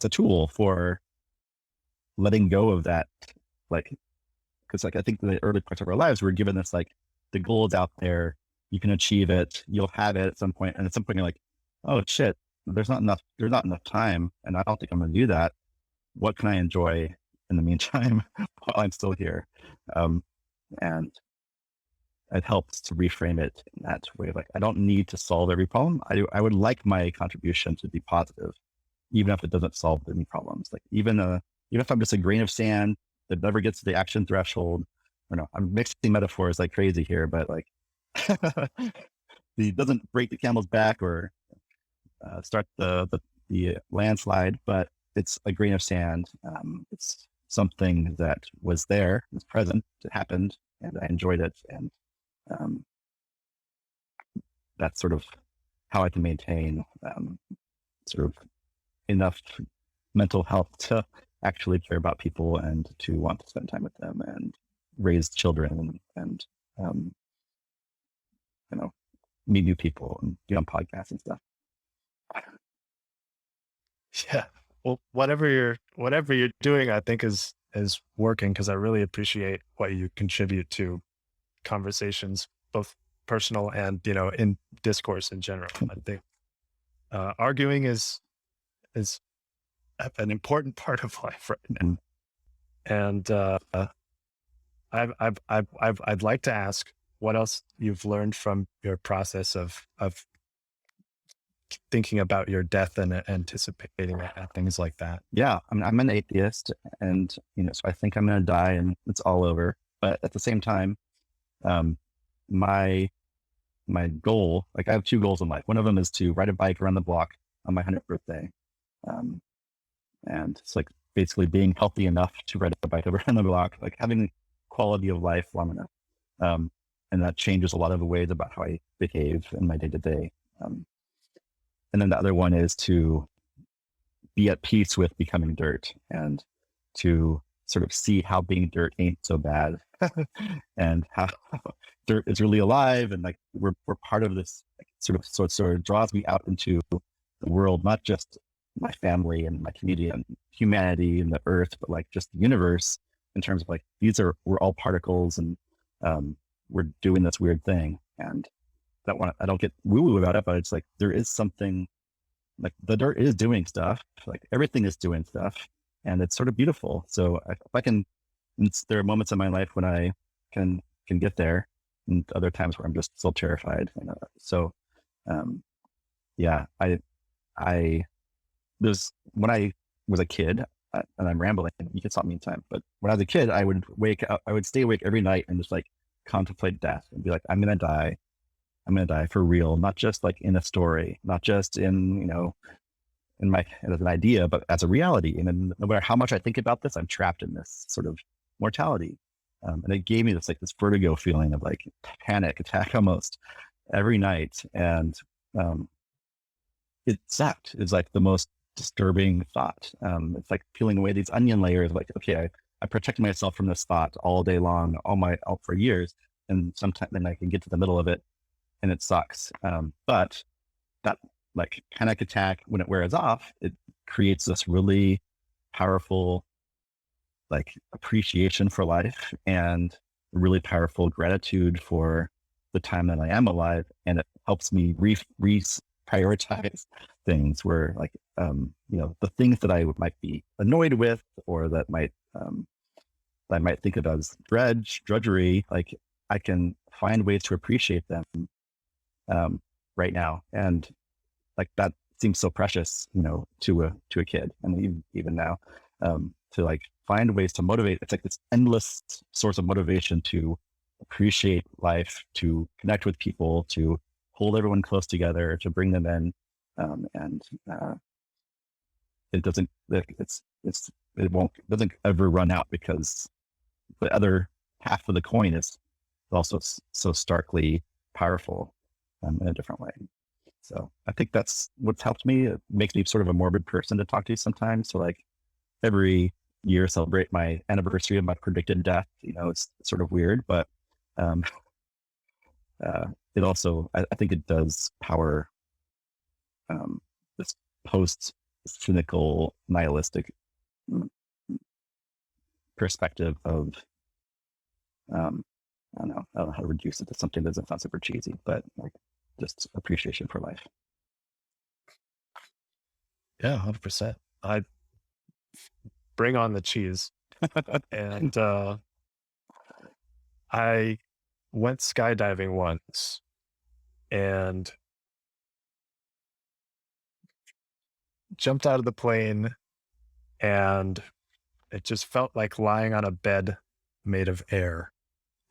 a tool for letting go of that, like, because like I think in the early parts of our lives, we're given this, like, the goal is out there, you can achieve it, you'll have it at some point. And at some point you're like, oh shit, there's not enough time. And I don't think I'm going to do that. What can I enjoy in the meantime while I'm still here? And it helps to reframe it in that way. Like, I don't need to solve every problem. I would like my contribution to be positive, even if it doesn't solve any problems. Like even if I'm just a grain of sand that never gets to the action threshold, or no, I'm mixing metaphors like crazy here, but like it doesn't break the camel's back or start the landslide, but it's a grain of sand. It's something that was there, was present, it happened, and I enjoyed it. And that's sort of how I can maintain sort of enough mental health to actually care about people and to want to spend time with them and raise children and meet new people and be on podcasts and stuff. Yeah. Well, whatever you're doing, I think is working, because I really appreciate what you contribute to conversations, both personal and, in discourse in general. I think arguing is an important part of life right now. And I'd like to ask what else you've learned from your process of thinking about your death and anticipating things like that. Yeah, I'm an atheist, and so I think I'm going to die and it's all over. But at the same time, my goal, like I have two goals in life. One of them is to ride a bike around the block on my 100th birthday, and it's like basically being healthy enough to ride a bike around the block, like having quality of life long enough, and that changes a lot of the ways about how I behave in my day to day. And then the other one is to be at peace with becoming dirt and to sort of see how being dirt ain't so bad and how dirt is really alive. And like, we're part of this, like, sort of draws me out into the world, not just my family and my community and humanity and the earth, but like just the universe in terms of like, we're all particles and we're doing this weird thing. And I don't get woo-woo about it, but it's like, there is something, like the dirt is doing stuff, like everything is doing stuff, and it's sort of beautiful. So if I can, there are moments in my life when I can get there, and other times where I'm just still terrified. So, yeah, when I was a kid, and I'm rambling, you can stop me anytime, but when I was a kid, I would stay awake every night and just like contemplate death and be like, I'm going to die for real, not just like in a story, not just in, as an idea, but as a reality. And then no matter how much I think about this, I'm trapped in this sort of mortality. And it gave me this vertigo feeling of like panic attack almost every night. And it sucked. It's like the most disturbing thought. It's like peeling away these onion layers. Like, okay, I protected myself from this thought all day long, for years. And sometimes then I can get to the middle of it and it sucks. But that like panic attack, when it wears off, it creates this really powerful like appreciation for life and really powerful gratitude for the time that I am alive. And it helps me prioritize things where like, the things that I might be annoyed with, or that I might think of as drudgery, like I can find ways to appreciate them right now. And like that seems so precious, to a kid, and even now, to like find ways to motivate. It's like this endless source of motivation to appreciate life, to connect with people, to hold everyone close together, to bring them in. And it doesn't ever run out, because the other half of the coin is also so starkly powerful in a different way. So I think that's what's helped me. It makes me sort of a morbid person to talk to sometimes. So like every year celebrate my anniversary of my predicted death. It's sort of weird, but it also, I think it does power this post-cynical, nihilistic perspective of I don't know how to reduce it to something that doesn't sound super cheesy, but like just appreciation for life. Yeah, 100%. I bring on the cheese. And I went skydiving once and jumped out of the plane, and it just felt like lying on a bed made of air.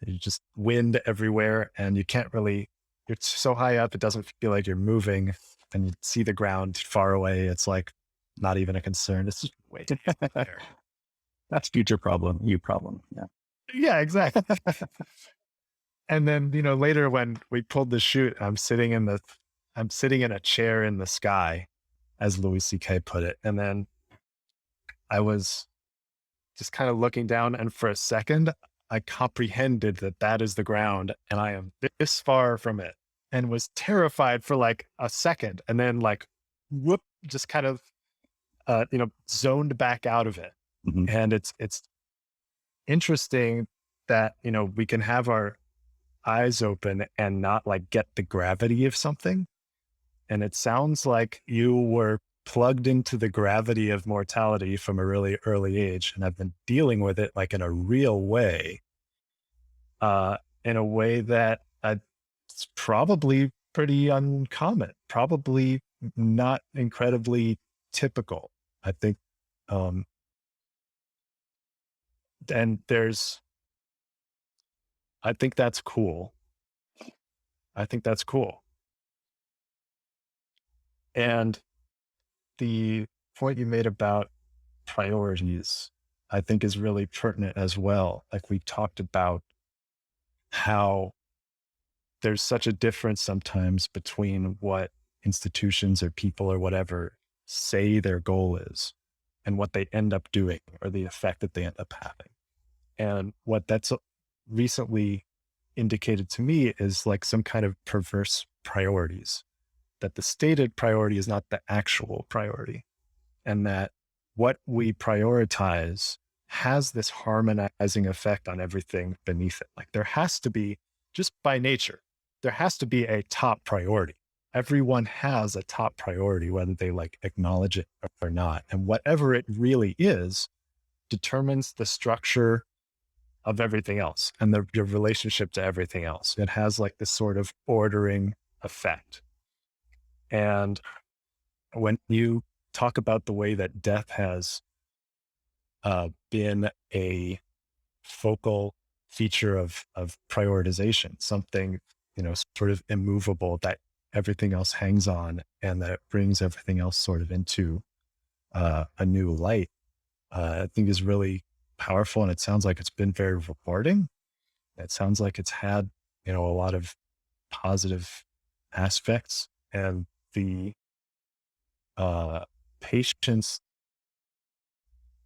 You just wind everywhere, and you can't really, you're so high up, it doesn't feel like you're moving, and you see the ground far away. It's like not even a concern. It's just way there. That's future problem, you problem. Yeah. Yeah, exactly. And then, later when we pulled the chute, I'm sitting in a chair in the sky, as Louis C.K. put it. And then I was just kind of looking down, and for a second, I comprehended that that is the ground and I am this far from it, and was terrified for like a second, and then like, whoop, just kind of, zoned back out of it. Mhm. And it's interesting that, we can have our eyes open and not like get the gravity of something. And it sounds like you were plugged into the gravity of mortality from a really early age. And I've been dealing with it like in a real way, in a way that it's probably pretty uncommon, probably not incredibly typical. I think, and I think that's cool. I think that's cool. And the point you made about priorities, I think is really pertinent as well. Like we talked about how there's such a difference sometimes between what institutions or people or whatever say their goal is and what they end up doing, or the effect that they end up having. And what that's recently indicated to me is like some kind of perverse priorities, that the stated priority is not the actual priority, and that what we prioritize has this harmonizing effect on everything beneath it. Like there has to be, just by nature, there has to be a top priority. Everyone has a top priority, whether they like acknowledge it or not. And whatever it really is determines the structure of everything else and your relationship to everything else. It has like this sort of ordering effect. And when you talk about the way that death has been a focal feature of prioritization, something, sort of immovable that everything else hangs on, and that brings everything else sort of into a new light, I think is really powerful. And it sounds like it's been very rewarding. It sounds like it's had, a lot of positive aspects, and the patience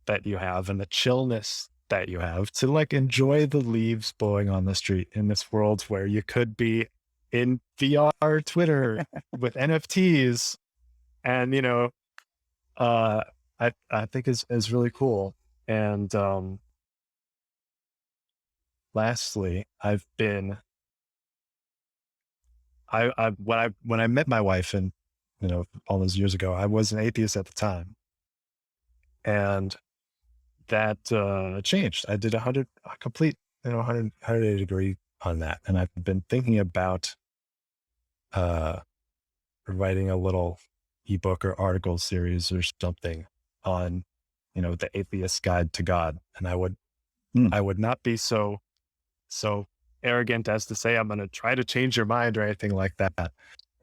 that you have and the chillness that you have to like enjoy the leaves blowing on the street in this world where you could be in VR Twitter with NFTs. And, I think is really cool. And lastly, when I met my wife, and all those years ago, I was an atheist at the time, and that changed. I did a complete 180 degree on that, and I've been thinking about writing a little ebook or article series or something on the atheist guide to God. And I would not be so arrogant as to say I'm going to try to change your mind or anything like that.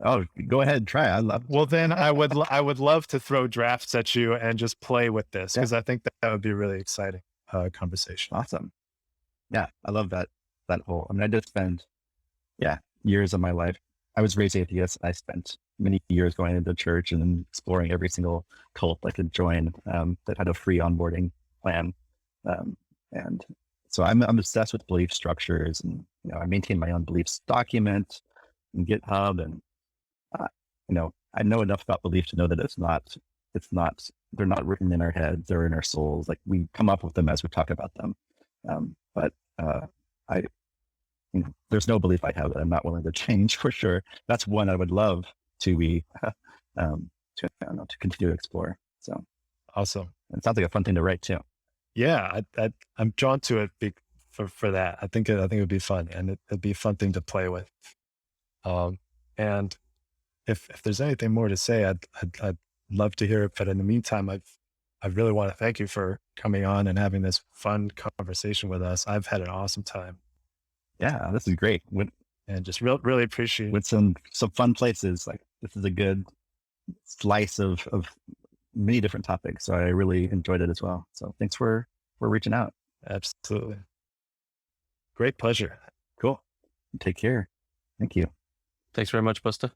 Oh, go ahead, try. Well, then I would love to throw drafts at you and just play with this, because I think that would be a really exciting conversation. Awesome. Yeah, I love that whole. I mean, I did spend years of my life. I was raised atheist. I spent many years going into church and then exploring every single cult I could join that had a free onboarding plan. And so I'm obsessed with belief structures, and I maintain my own beliefs document in GitHub, and I know enough about belief to know that they're not written in our heads or in our souls. Like we come up with them as we talk about them. But there's no belief I have that I'm not willing to change for sure. That's one I would love to be, to continue to explore. So Awesome. it sounds like a fun thing to write too. Yeah, I'm drawn to it for that. I think it would be fun, and it'd be a fun thing to play with. And if there's anything more to say, I'd love to hear it. But in the meantime, I really want to thank you for coming on and having this fun conversation with us. I've had an awesome time. Yeah, this is great. And just really appreciate with some fun places. Like this is a good slice of many different topics. So I really enjoyed it as well. So thanks for reaching out. Absolutely. Great pleasure. Cool. Take care. Thank you. Thanks very much, Buster.